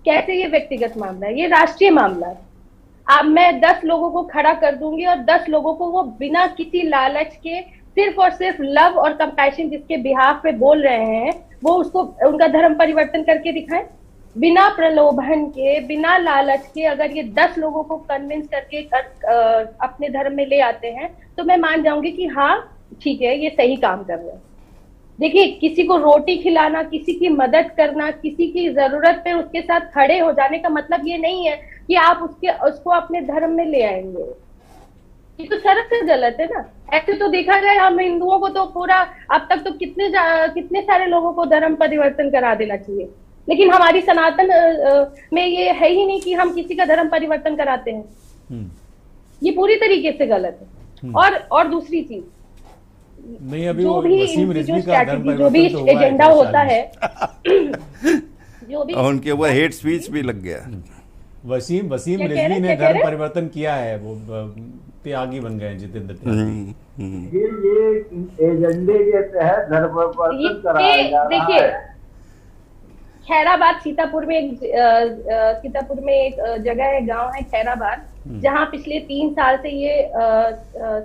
कैसे ये व्यक्तिगत मामला है? ये राष्ट्रीय मामला है। अब मैं 10 लोगों को खड़ा कर दूंगी और 10 लोगों को वो बिना किसी लालच के सिर्फ और सिर्फ लव और कंपैशन जिसके बिहाफ पे बोल रहे हैं वो उसको उनका धर्म परिवर्तन करके दिखाएं, बिना प्रलोभन के, बिना लालच के। अगर ये 10 लोगों को कन्विंस करके अपने धर्म में ले आते हैं तो मैं मान जाऊंगी कि हाँ ठीक है, ये सही काम कर रहे हैं। देखिए, किसी को रोटी खिलाना, किसी की मदद करना, किसी की जरूरत पे उसके साथ खड़े हो जाने का मतलब ये नहीं है कि आप उसको अपने धर्म में ले आएंगे। ये तो सड़क से गलत है ना। ऐसे तो देखा जाए हम हिंदुओं को तो पूरा अब तक तो कितने सारे लोगों को धर्म परिवर्तन करा देना चाहिए, लेकिन हमारी सनातन में ये है ही नहीं कि हम किसी का धर्म परिवर्तन कराते हैं। ये पूरी तरीके से गलत है। और दूसरी चीज, नहीं, अभी जो भी जो स्ट्रैटेजी, जो भी एजेंडा होता है, जो भी उनके ऊपर हेट स्पीच भी लग गया। वसीम रिजवी ने धर्म परिवर्तन किया है, वो त्यागी बन गए जितेंद्र। ये एजेंडे के तहत धर्म परिवर्तन कराया जा रहा है। देखिए, खैराबाद सीतापुर में एक जगह है, गांव है खैराबाद, जहां पिछले 3 साल से ये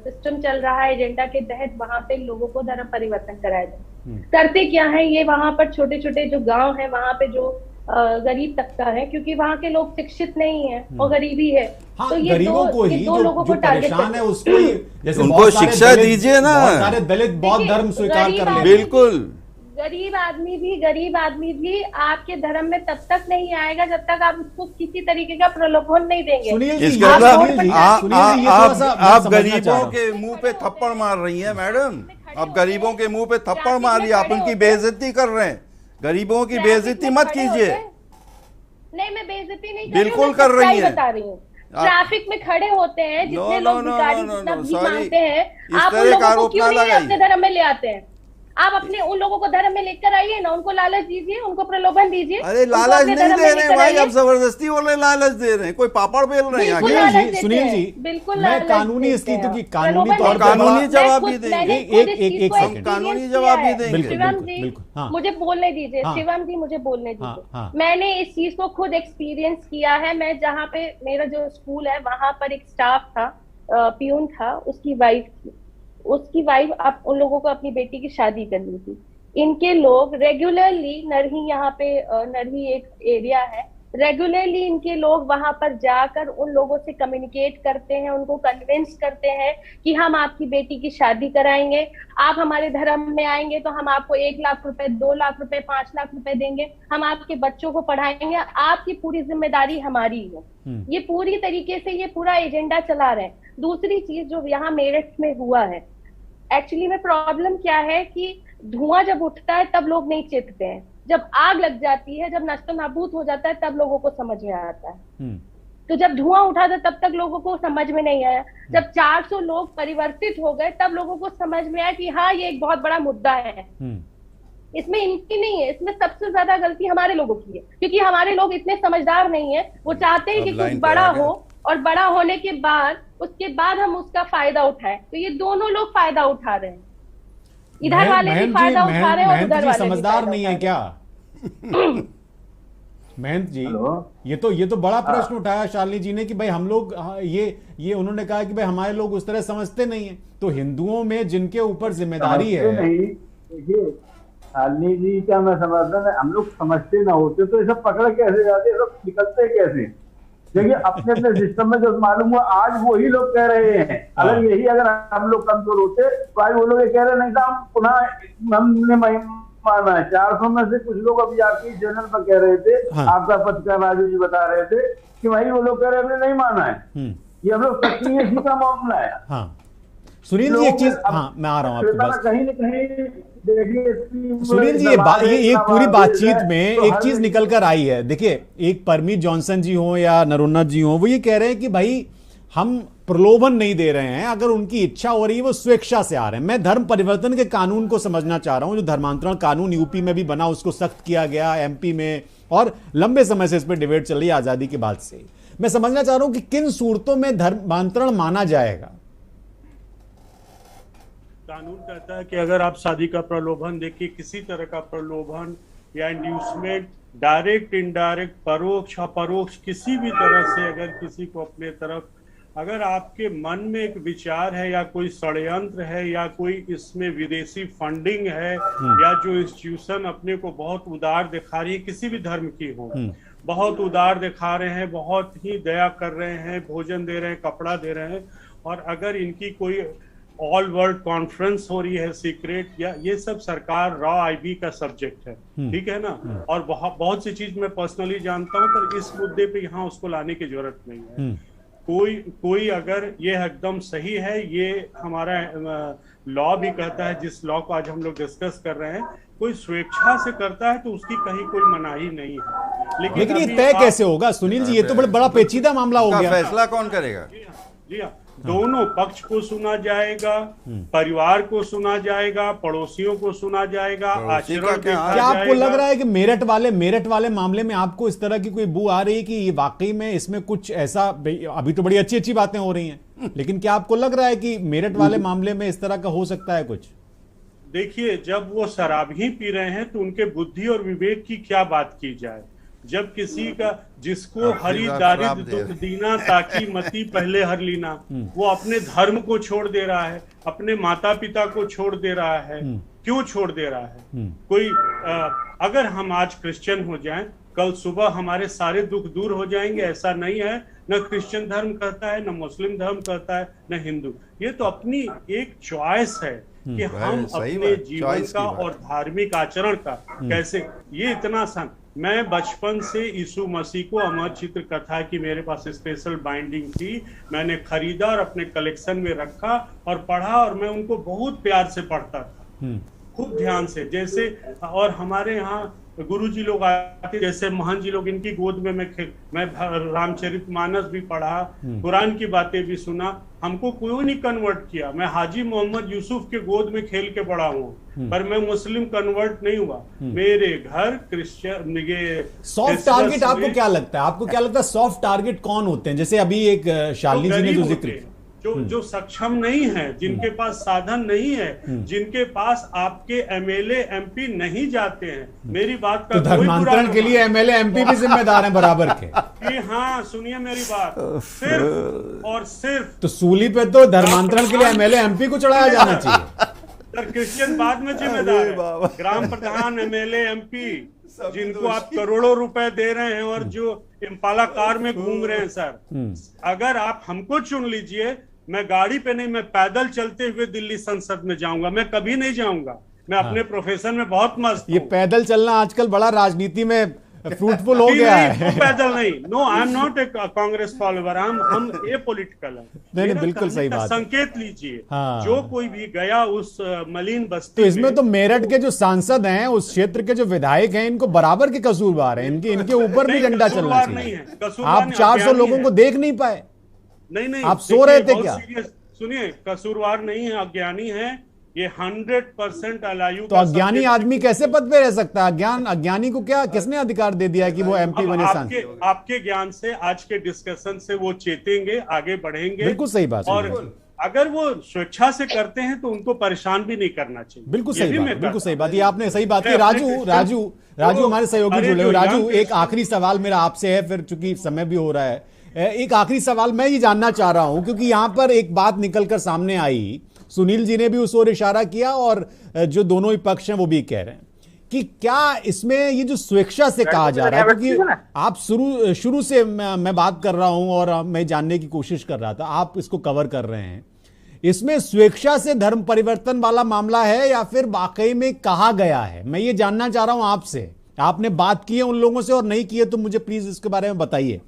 सिस्टम चल रहा है एजेंडा के तहत। वहां पे लोगों को धर्म परिवर्तन कराया जाए। करते क्या है ये, वहां पर छोटे छोटे जो गांव है वहां पे जो गरीब तबका है, क्योंकि वहां के लोग शिक्षित नहीं है और गरीबी है, तो ये दो लोगों को टारगेट है। उसको जैसे उनको शिक्षा दीजिए ना। सारे दलित बौद्ध धर्म स्वीकार कर ले। बिल्कुल। गरीब आदमी भी आपके धर्म में तब तक नहीं आएगा जब तक आप उसको किसी तरीके का प्रलोभन नहीं देंगे। आप गरीबों के मुंह पे थप्पड़ मार रही हैं मैडम। आप गरीबों के मुंह पे थप्पड़ मार रही, आप उनकी बेइज्जती कर रहे हैं। गरीबों की बेइज्जती मत कीजिए। नहीं, मैं बेइज्जती नहीं बिल्कुल कर रही है। बता रही हूँ, ट्रैफिक में खड़े होते हैं जितने लोग भिखारी जितना भी मांगते हैं, आप उन लोगों को क्यों नहीं अपने धर्म में ले आते हैं? आप अपने उन लोगों को धर्म में लेकर आइए ना, उनको लालच दीजिए, उनको प्रलोभन दीजिए। अरे लालच नहीं दे रहे भाई, आप जबरदस्ती बोले लालच दे रहे हैं। कोई पापड़ बेल रहे हैं। सुनील जी, बिल्कुल मैं कानूनी स्थिति की कानूनी जवाब भी देंगे। एक सेकंड, कानूनी जवाब भी देंगे। शिवम जी, मुझे बोलने दीजिए। शिवम जी, मुझे बोलने दीजिए। मैंने इस चीज को खुद एक्सपीरियंस किया है। मैं जहाँ पे मेरा जो स्कूल है वहां पर एक स्टाफ था, पियून था, उसकी वाइफ आप उन लोगों को अपनी बेटी की शादी करनी थी। इनके लोग रेगुलरली नरही, यहाँ पे नरही एक एरिया है, रेगुलरली इनके लोग वहां पर जाकर उन लोगों से कम्युनिकेट करते हैं, उनको कन्विंस करते हैं कि हम आपकी बेटी की शादी कराएंगे, आप हमारे धर्म में आएंगे तो हम आपको 1 लाख रुपए, 2 लाख रुपए, 5 लाख रुपए देंगे, हम आपके बच्चों को पढ़ाएंगे, आपकी पूरी जिम्मेदारी हमारी है। ये पूरी तरीके से ये पूरा एजेंडा चला रहे हैं। दूसरी चीज जो यहाँ मेरठ में हुआ है, एक्चुअली में प्रॉब्लम क्या है कि धुआं जब उठता है तब लोग नहीं चेतते हैं, जब आग लग जाती है, जब नष्ट नाबूद हो जाता है तब लोगों को समझ में आता है। तो जब धुआं उठा था तब तक लोगों को समझ में नहीं आया, जब 400 लोग परिवर्तित हो गए तब लोगों को समझ में आया कि हाँ ये एक बहुत बड़ा मुद्दा है। इसमें इनकी नहीं है, इसमें सबसे ज्यादा गलती हमारे लोगों की है, क्योंकि हमारे लोग इतने समझदार नहीं है। वो चाहते हैं कि कुछ बड़ा हो और बड़ा होने के बाद उसके बाद हम उसका फायदा उठाएं। तो ये दोनों लोग फायदा उठा रहे हैं, इधर वाले भी फायदा उठा रहे हैं और उधर वाले समझदार नहीं है क्या? महंत जी, ये तो बड़ा प्रश्न उठाया शालिनी जी ने कि भाई हम लोग ये उन्होंने कहा कि भाई हमारे लोग उस तरह समझते नहीं है। तो हिंदुओं में जिनके ऊपर जिम्मेदारी है, देखिए शालिनी जी क्या मैं समझता है, हम लोग समझते ना होते तो ये सब पकड़ कैसे जाते, सब निकलते कैसे? देखिए अपने अपने सिस्टम में जो मालूम हुआ आज वही लोग कह रहे हैं। अगर हम लोग कमजोर होते तो आज वो लोग ये कह रहे नहीं था, हम पुनः हमने माना है। 400 में से कुछ लोग अभी आपके चैनल पर कह रहे थे, आपका पत्रकार राजू जी बता रहे थे कि भाई वो लोग कह रहे हमने नहीं माना है। ये हम लोग सक्रिय इसी का मामला है। सुनील जी एक चीज, मैं आ रहा हूँ आपके पास। कहीं न कहीं सुनील जी ये एक पूरी बातचीत में एक चीज निकल कर आई है। देखिए एक परमीत जॉनसन जी हो या नरोन्नत जी हो, वो ये कह रहे हैं कि भाई हम प्रलोभन नहीं दे रहे हैं, अगर उनकी इच्छा हो रही है वो स्वेच्छा से आ रहे हैं। मैं धर्म परिवर्तन के कानून को समझना चाह रहा हूं, जो धर्मांतरण कानून यूपी में भी बना, उसको सख्त किया गया एमपी में, और लंबे समय से इस पर डिबेट चल रही है आजादी के बाद से। मैं समझना चाह रहा हूं कि किन सूरतों में धर्मांतरण माना जाएगा। कानून कहता है कि अगर आप शादी का प्रलोभन देखिए, किसी तरह का प्रलोभन या इंड्यूसमेंट, डायरेक्ट इनडायरेक्ट, परोक्ष अपरोक्ष, किसी भी तरह से अगर किसी को अपने तरफ, अगर आपके मन में एक विचार है या कोई षड्यंत्र है या कोई इसमें विदेशी फंडिंग है या जो इंस्टीट्यूशन अपने को बहुत उदार दिखा रही है, किसी भी धर्म की हो, बहुत उदार दिखा रहे हैं, बहुत ही दया कर रहे हैं, भोजन दे रहे हैं, कपड़ा दे रहे हैं, और अगर इनकी कोई ऑल वर्ल्ड कॉन्फ्रेंस हो रही है सीक्रेट, या ये सब सरकार रॉ आईबी का सब्जेक्ट है, ठीक है ना। और बहुत सी चीज मैं पर्सनली जानता हूं, पर इस मुद्दे पे यहाँ उसको लाने की जरूरत नहीं है। कोई अगर ये एकदम सही है, ये हमारा लॉ भी कहता है, जिस लॉ को आज हम लोग डिस्कस कर रहे हैं, कोई स्वेच्छा से करता है तो उसकी कहीं कोई मनाही नहीं है। लेकिन ये तय कैसे होगा सुनील जी? ये तो बड़ा पेचीदा मामला हो गया। फैसला कौन करेगा? जी हाँ, दोनों पक्ष को सुना जाएगा, परिवार को सुना जाएगा, पड़ोसियों को सुना जाएगा, आचरण क्या आपको लग रहा है कि मेरठ वाले मामले में आपको इस तरह की कोई बू आ रही है कि ये वाकई में इसमें कुछ ऐसा, अभी तो बड़ी अच्छी बातें हो रही हैं, लेकिन क्या आपको लग रहा है कि मेरठ वाले मामले में इस तरह का हो सकता है कुछ? देखिए, जब वो शराब ही पी रहे हैं तो उनके बुद्धि और विवेक की क्या बात की जाए। जब किसी का, जिसको हरि दारिद दुख दीना ताकि मती पहले हर लीना, वो अपने धर्म को छोड़ दे रहा है, अपने माता पिता को छोड़ दे रहा है। क्यों छोड़ दे रहा है? कोई अगर हम आज क्रिश्चियन हो जाएं, कल सुबह हमारे सारे दुख दूर हो जाएंगे, ऐसा नहीं है। न क्रिश्चियन धर्म कहता है, न मुस्लिम धर्म कहता है, न हिंदू। ये तो अपनी एक चॉइस है कि हम अपने जीवन का और धार्मिक आचरण का कैसे, ये इतना आसान। मैं बचपन से यीशु मसीह को अमर चित्र कथा की मेरे पास स्पेशल बाइंडिंग थी, मैंने खरीदा और अपने कलेक्शन में रखा और पढ़ा, और मैं उनको बहुत प्यार से पढ़ता था, खूब ध्यान से। जैसे, और हमारे यहाँ गुरुजी लोग आते, जैसे महंत जी लोग, इनकी गोद में मैं रामचरितमानस भी पढ़ा, कुरान की बातें भी सुना। हमको कोई नहीं कन्वर्ट किया। मैं हाजी मोहम्मद यूसुफ के गोद में खेल के बड़ा हूँ, पर मैं मुस्लिम कन्वर्ट नहीं हुआ। मेरे घर क्रिश्चियन, ये सॉफ्ट टारगेट आपको क्या लगता है? आपको क्या लगता है सॉफ्ट टारगेट कौन होते हैं? जैसे अभी एक शालिनी जी ने जो जिक्र, जो सक्षम नहीं है, जिनके पास साधन नहीं है, जिनके पास आपके एमएलए एमपी नहीं जाते हैं। मेरी बात का, तो धर्मांतरण के लिए एमएलए एमपी भी जिम्मेदार हैं बराबर के। हाँ, सुनिए मेरी बात, सिर्फ और सिर्फ तो सूली पे तो धर्मांतरण के लिए एमएलए एमपी को चढ़ाया जाना चाहिए। सर, क्रिश्चियन बाद में जिम्मेदार है, ग्राम प्रधान, एमएलए एमपी जिनको आप करोड़ों रुपए दे रहे हैं और जो इम्पाला कार में घूम रहे हैं सर, अगर आप हमको चुन लीजिए, मैं गाड़ी पे नहीं, मैं पैदल चलते हुए दिल्ली संसद में जाऊंगा। मैं कभी नहीं जाऊंगा, मैं अपने प्रोफेशन में बहुत मस्त हूं। ये पैदल चलना आजकल बड़ा राजनीति में फ्रूटफुल हो गया है। पैदल नहीं, no, I am not a Congress follower, हम ए पॉलिटिकल है। नहीं, बिल्कुल सही बात। संकेत लीजिए, हाँ। जो कोई भी गया उस मलिन बस्ती तो इसमें तो मेरठ के जो सांसद हैं, उस क्षेत्र के जो विधायक हैं, इनको बराबर के कसूरवार हैं, इनके ऊपर भी झंडा चलना चाहिए। आप 400 लोगों को देख नहीं पाए, नहीं, आप सो रहे थे क्या? सुनिए, कसूरवार नहीं है, अज्ञानी है, ये 100% अलायु। तो अज्ञानी आदमी कैसे पद पे रह सकता है? अज्ञानी को क्या, किसने अधिकार दे दिया है कि वो एमपी बने? आपके ज्ञान से, आज के डिस्कशन से वो चेतेंगे, आगे बढ़ेंगे। बिल्कुल सही बात। और अगर वो स्वेच्छा से करते हैं तो उनको परेशान भी नहीं करना चाहिए। बिल्कुल सही बात, बिल्कुल सही बात। ये आपने सही बात की। राजू हमारे सहयोगी जुड़े हो। राजू, एक आखिरी सवाल मेरा आपसे है, फिर चूंकि समय भी हो रहा है, एक आखिरी सवाल मैं ये जानना चाह रहा हूं, क्योंकि यहां पर एक बात निकलकर सामने आई, सुनील जी ने भी उस ओर इशारा किया और जो दोनों ही पक्ष हैं वो भी कह रहे हैं कि क्या इसमें ये जो स्वेच्छा से कहा जा रहा है, क्योंकि आप शुरू से मैं बात कर रहा हूं और मैं जानने की कोशिश कर रहा था, आप इसको कवर कर रहे हैं, इसमें स्वेच्छा से धर्म परिवर्तन वाला मामला है या फिर वाकई में कहा गया है? मैं ये जानना चाह रहा हूं आपसे। आपने बात की है उन लोगों से और नहीं की है तो मुझे प्लीज इसके बारे में बताइए।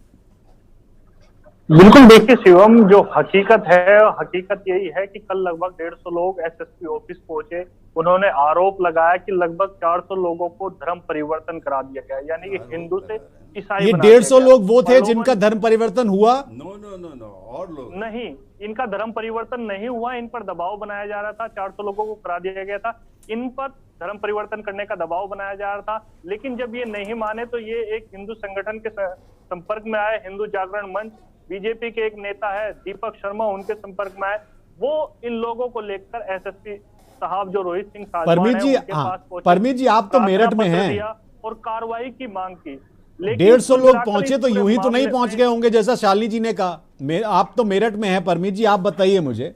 बिल्कुल, देखिए शिवम, जो हकीकत है, हकीकत यही है कि कल लगभग 150 लोग एसएसपी ऑफिस पहुंचे। उन्होंने आरोप लगाया कि लगभग 400 लोगों को धर्म परिवर्तन करा दिया गया, यानी कि हिंदू से ईसाई। ये 150 लोग वो थे जिनका धर्म परिवर्तन हुआ? नो, और लोग नहीं, इनका धर्म परिवर्तन नहीं हुआ, इन पर दबाव बनाया जा रहा था। 400 लोगों को करा दिया गया था, इन पर धर्म परिवर्तन करने का दबाव बनाया जा रहा था। लेकिन जब ये नहीं माने तो ये एक हिंदू संगठन के संपर्क में आए, हिंदू जागरण मंच, बीजेपी के एक नेता है दीपक शर्मा, उनके संपर्क में आए। वो इन लोगों को लेकर एसएसपी साहब जो रोहित सिंह परमीत जी, परमीत जी, आप तो मेरठ में हैं और कार्रवाई की मांग की। 150 लोग पहुंचे तो यूं ही तो नहीं पहुंच गए होंगे जैसा शालिनी जी ने कहा। आप तो मेरठ में हैं परमीत जी, आप बताइए मुझे,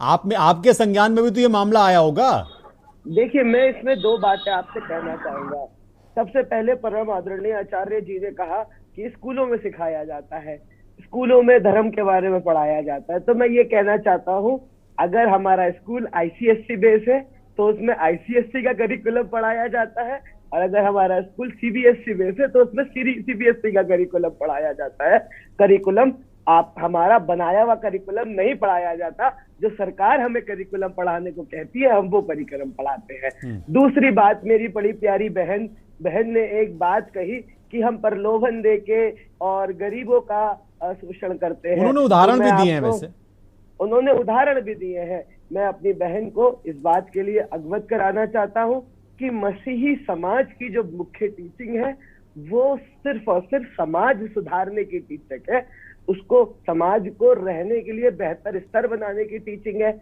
आपके संज्ञान में भी तो ये मामला आया होगा। देखिए, मैं इसमें दो बातें आपसे कहना चाहूंगा। सबसे पहले परम आदरणीय आचार्य जी ने कहा कि स्कूलों में सिखाया जाता है, स्कूलों में धर्म के बारे में पढ़ाया जाता है। तो मैं ये कहना चाहता हूँ, अगर हमारा स्कूल आईसीएससी बेस है तो उसमें आईसीएससी का करिकुलम पढ़ाया जाता है, और अगर हमारा स्कूल सीबीएसई बेस है तो उसमें सीबीएसई का करिकुलम पढ़ाया जाता है। करिकुलम हमारा बनाया हुआ करिकुलम नहीं पढ़ाया जाता, जो सरकार हमें करिकुलम पढ़ाने को कहती है हम वो करिकुलम पढ़ाते हैं। दूसरी बात, मेरी बड़ी प्यारी बहन ने एक बात कही कि हम प्रलोभन देके और गरीबों का शोषण करते हैं। उन्होंने उदाहरण भी दिए हैं, वैसे उन्होंने उदाहरण भी दिए हैं। मैं अपनी बहन को इस बात के लिए अवगत कराना चाहता हूँ कि मसीही समाज की जो मुख्य टीचिंग है वो सिर्फ और सिर्फ समाज सुधारने की टीचिंग है, उसको समाज को रहने के लिए बेहतर स्तर बनाने की टीचिंग है।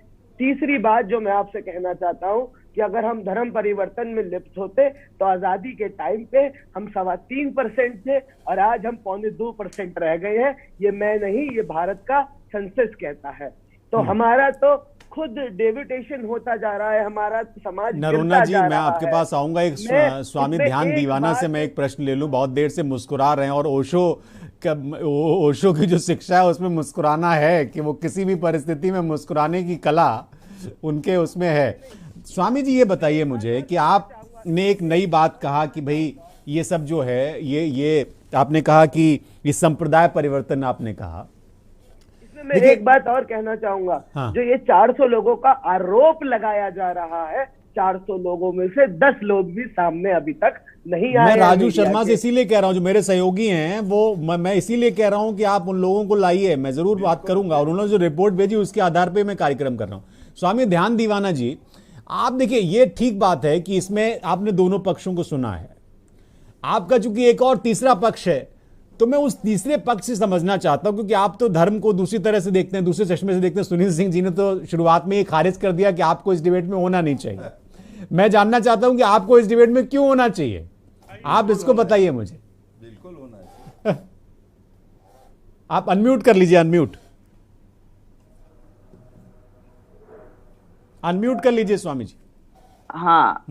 तीसरी बात जो मैं आपसे कहना चाहता हूँ कि अगर हम धर्म परिवर्तन में लिप्त होते तो आजादी के टाइम पे हम 3.25% थे और आज हम 2.25% रह गए हैं। ये मैं नहीं, ये भारत का सेंसस कहता है। तो हमारा तो खुद डेविटेशन होता जा रहा है, हमारा समाज। नरोना जी, मैं आपके पास आऊंगा। एक स्वामी ध्यान दीवाना से मैं एक प्रश्न ले लूं। बहुत देर से मुस्कुरा रहे हैं और ओशो की जो शिक्षा है उसमें मुस्कुराना है कि वो किसी भी परिस्थिति में मुस्कुराने की कला उनके उसमें है। स्वामी जी, ये बताइए मुझे कि आपने एक नई बात कहा कि भाई ये सब जो है ये आपने कहा कि ये संप्रदाय परिवर्तन आपने कहा। मैं एक बात और कहना चाहूंगा। हाँ। जो ये 400 लोगों का आरोप लगाया जा रहा है, 400 लोगों में से 10 लोग भी सामने अभी तक नहीं आए। मैं राजू शर्मा से इसीलिए कह रहा हूं, जो मेरे सहयोगी हैं वो मैं इसीलिए कह रहा हूं कि आप उन लोगों को लाइए, मैं जरूर बात करूंगा। और उन्होंने जो रिपोर्ट भेजी उसके आधार पर मैं कार्यक्रम कर रहा हूं। स्वामी ध्यान दीवाना जी, आप देखिए, ये ठीक बात है कि इसमें आपने दोनों पक्षों को सुना है। आपका चूंकि एक और तीसरा पक्ष है तो मैं उस तीसरे पक्ष से समझना चाहता हूं, क्योंकि आप तो धर्म को दूसरी तरह से देखते हैं, दूसरे चश्मे से देखते हैं। सुनील सिंह जी ने तो शुरुआत में ये खारिज कर दिया कि आपको इस डिबेट में होना नहीं चाहिए। मैं जानना चाहता हूं कि आपको इस डिबेट में क्यों होना चाहिए, आप इसको बताइए मुझे। बिल्कुल होना है। आप अनम्यूट कर लीजिए, अनम्यूट कर लीजिए स्वामी जी। हाँ,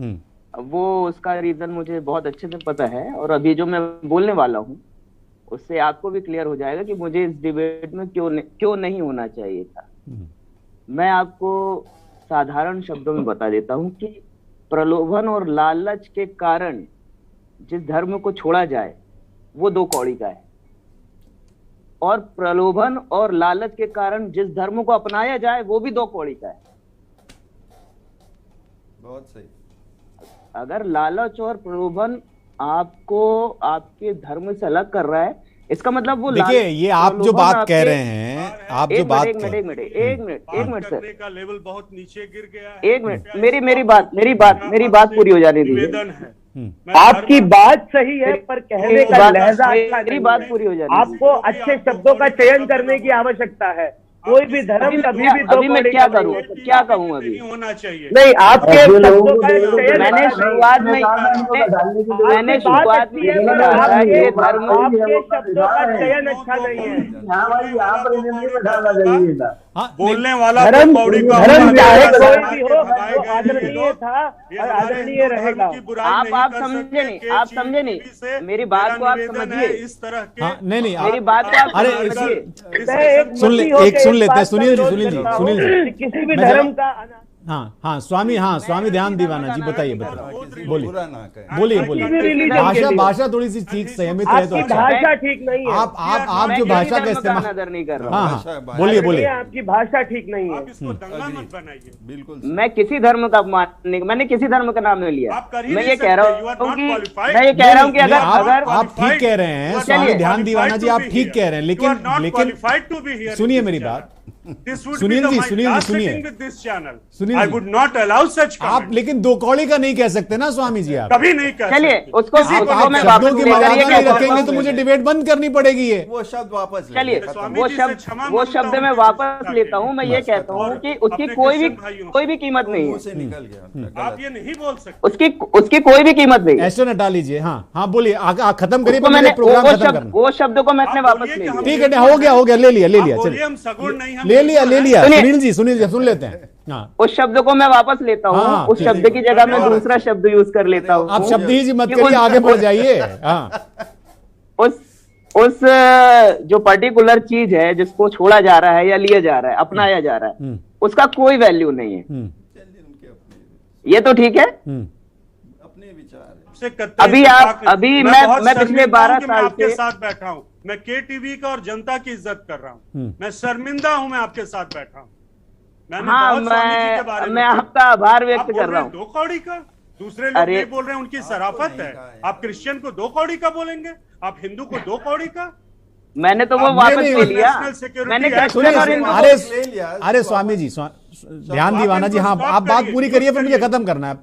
वो उसका रीजन मुझे बहुत अच्छे से पता है, और अभी जो मैं बोलने वाला हूँ उससे आपको भी क्लियर हो जाएगा कि मुझे इस डिबेट में क्यों नहीं होना चाहिए था। मैं आपको साधारण शब्दों में बता देता हूँ कि प्रलोभन और लालच के कारण जिस धर्म को छोड़ा जाए वो 2 कौड़ी का है, और प्रलोभन और लालच के कारण जिस धर्म को अपनाया जाए वो भी 2 कौड़ी का है। बहुत सही। अगर लालच और प्रलोभन आपको आपके धर्म से अलग कर रहा है, इसका मतलब वो देखिए ये आप जो बात कह रहे हैं, आप जो बात एक मिनट सर, का लेवल बहुत नीचे गिर गया है। एक मिनट, मेरी बात पूरी हो जाने दीजिए। आपकी बात सही है, पर कहने का लहजा अच्छा, मेरी बात पूरी हो जाए। आपको अच्छे शब्दों का चयन करने की आवश्यकता है। कोई भी धर्म कभी भी अभी मैं क्या करूं, क्या कहूं अभी? होना चाहिए नहीं, आपके शब्दों का चयन मैंने शुरुआत में आपके शब्दों का चयन अच्छा नहीं है। बोलने वाला धर्म चाहे कोई भी हो वो आदरणीय था और आदरणीय रहेगा। आप समझे नहीं मेरी बात को, आप समझिए इस तरह के। नहीं मेरी बात को आप अरे सुन लेते हैं, सुनील जी किसी भी धर्म का। हाँ स्वामी ध्यान दीवाना जी बताइए बोलिए। भाषा थोड़ी सी ठीक संयमित है तो अच्छा। भाषा ठीक नहीं है। आप जो भाषा का इस्तेमाल नजर नहीं कर रहा। हाँ बोलिए। आपकी भाषा ठीक नहीं है। बिल्कुल। मैं किसी धर्म का अपमान नहीं, मैंने किसी धर्म का नाम नहीं लिया। मैं ये कह रहा हूँ कि अगर आप ठीक कह रहे हैं स्वामी ध्यान दीवाना जी, आप ठीक कह रहे हैं, लेकिन सुनिए मेरी बात। सुनील जी सुनिए, I would not allow such comment. आप लेकिन 2 कौड़ी का नहीं कह सकते ना स्वामी जी, आप कभी नहीं कह सकते। चलिए उसको आप शब्दों की मर्यादा नहीं रखेंगे तो मुझे डिबेट बंद करनी पड़ेगी। ये वो शब्द वापस चलिए वो शब्द मैं वापस लेता हूँ। मैं ये कहता हूँ कि उसकी कोई भी कीमत नहीं है। निकल गया, आप ये नहीं बोल सकते। उसकी कोई भी कीमत नहीं। ऐसे न डाल लीजिए। हाँ बोलिए, खत्म करिए, प्रोग्राम खत्म करना। वो शब्द को मैं अपने वापस ले लिया। ठीक है, हो गया, ले लिया ले लिया। सुनील जी सुन लेते हैं। उस शब्द को मैं वापस लेता हूँ। उस शब्द की जगह मैं दूसरा शब्द यूज कर लेता हूँ। आप शब्द ही मत करिए, आगे बढ़ जाइए। उस जो पर्टिकुलर चीज है जिसको छोड़ा जा रहा है या लिया जा रहा है, अपनाया जा रहा है, उसका कोई वैल्यू नहीं है। ये तो ठीक है। अपने विचार अभी मैं पिछले 12 साल आपके साथ बैठा हूँ। मैं केटीवी का और जनता की इज्जत कर रहा हूँ। मैं शर्मिंदा हूँ मैं आपके साथ बैठा हूँ। मैं आपका आभार व्यक्त कर रहा हूँ। 2 कौड़ी का दूसरे लोग नहीं बोल रहे हैं, उनकी शराफत है। आप क्रिश्चियन को 2 कौड़ी का बोलेंगे, आप हिंदू को 2 कौड़ी का। मैंने तो वो वापस ले लिया। मैंने अरे स्वामी जी ध्यान दीवाना जी, हाँ आप बात पूरी करिए, फिर मुझे खत्म करना है।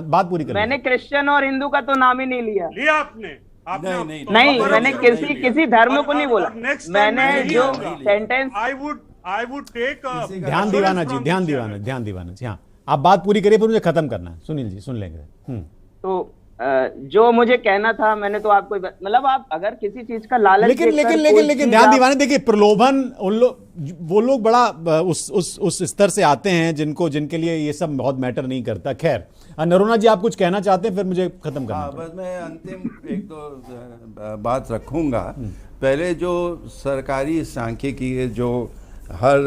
बात पूरी करिए। मैंने क्रिश्चियन और हिंदू का तो नाम ही नहीं लिया आपने। नहीं, मैंने किसी धर्म को नहीं बोला। मैंने जो सेंटेंस आई वुड टेक ध्यान दीवाना जी, हाँ आप बात पूरी करिए, फिर मुझे खत्म करना है। सुनील जी सुन लेंगे। तो जो मुझे कहना था मैंने तो आपको, मतलब आप अगर किसी चीज का लालच, लेकिन ध्यान दीवाने, देखिए प्रलोभन वो लोग बड़ा उस स्तर से आते हैं जिनके लिए ये सब बहुत मैटर नहीं करता। खैर नरोना जी आप कुछ कहना चाहते हैं, फिर मुझे खत्म करना। बस मैं अंतिम 1-2 बात रखूंगा। पहले जो सरकारी सांख्यिकी जो हर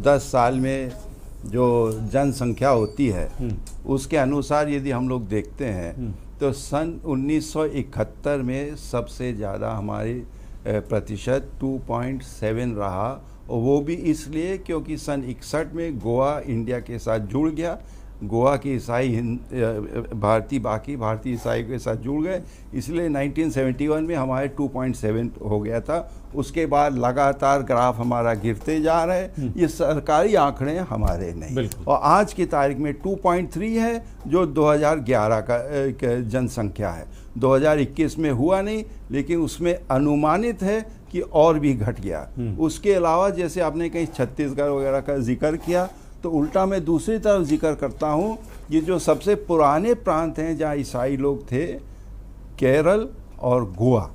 10 साल में जो जनसंख्या होती है उसके अनुसार यदि हम लोग देखते हैं तो सन 1971 में सबसे ज़्यादा हमारी प्रतिशत 2.7 रहा, और वो भी इसलिए क्योंकि सन 61 में गोवा इंडिया के साथ जुड़ गया। गोवा के ईसाई भारतीय ईसाई के साथ जुड़ गए, इसलिए 1971 में हमारे 2.7 हो गया था। उसके बाद लगातार ग्राफ हमारा गिरते जा रहे हैं। ये सरकारी आंकड़े हमारे नहीं, और आज की तारीख में 2.3 है जो 2011 का जनसंख्या है। 2021 में हुआ नहीं, लेकिन उसमें अनुमानित है कि और भी घट गया। उसके अलावा जैसे आपने कहीं छत्तीसगढ़ वगैरह का जिक्र किया, तो उल्टा मैं दूसरी तरफ जिक्र करता हूँ, ये जो सबसे पुराने प्रांत हैं जहाँ ईसाई लोग थे, केरल और गोवा।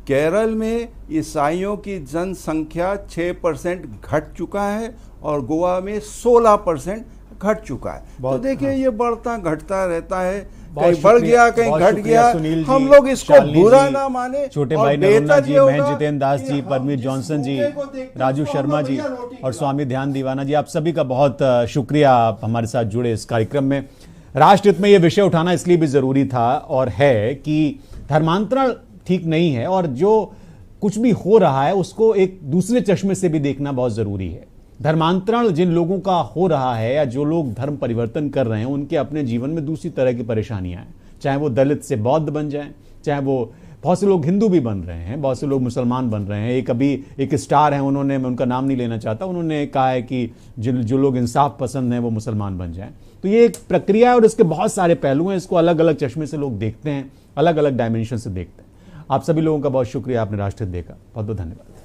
केरल में ईसाइयों की जनसंख्या 6% घट चुका है, और गोवा में 16% घट चुका है। तो बहुत, देखिए हाँ। ये बढ़ता घटता रहता है, बहुत कहीं बढ़ शुक्रिया, गया कहीं बहुत घट शुक्रिया गया। सुनील जी, हम लोग इसको शालिनी बुरा जी, ना माने। छोटे और भाई नरोना बेहतर जी, ये होगा महेश जितेंद्र दास जी, कि परमीत हम जॉनसन जी, जिस भूखे को देखते हैं, राजू उसको हम शर्मा लोग जी भैया रोटी और स्वामी ध्यान दीवाना जी, आप सभी का बहुत शुक्रिया, आप हमारे साथ जुड़े इस कार्यक्रम में। राष्ट्रहित में ये विषय उठाना इसलिए भी जरूरी था और है कि धर्मांतरण ठीक नहीं है और जो कुछ भी हो रहा है उसको एक दूसरे चश्मे से भी देखना बहुत जरूरी है। धर्मांतरण जिन लोगों का हो रहा है या जो लोग धर्म परिवर्तन कर रहे हैं उनके अपने जीवन में दूसरी तरह की परेशानियां हैं, चाहे वो दलित से बौद्ध बन जाएं, चाहे वो बहुत से लोग हिंदू भी बन रहे हैं, बहुत से लोग मुसलमान बन रहे हैं। एक अभी एक स्टार है, उन्होंने, मैं उनका नाम नहीं लेना चाहता, उन्होंने कहा है कि जो लोग इंसाफ पसंद हैं वो मुसलमान बन जाएं। तो ये एक प्रक्रिया है और इसके बहुत सारे पहलू हैं, इसको अलग अलग चश्मे से लोग देखते हैं, अलग अलग डायमेंशन से देखते हैं। आप सभी लोगों का बहुत शुक्रिया, आपने राष्ट्रहित देखा, बहुत बहुत धन्यवाद।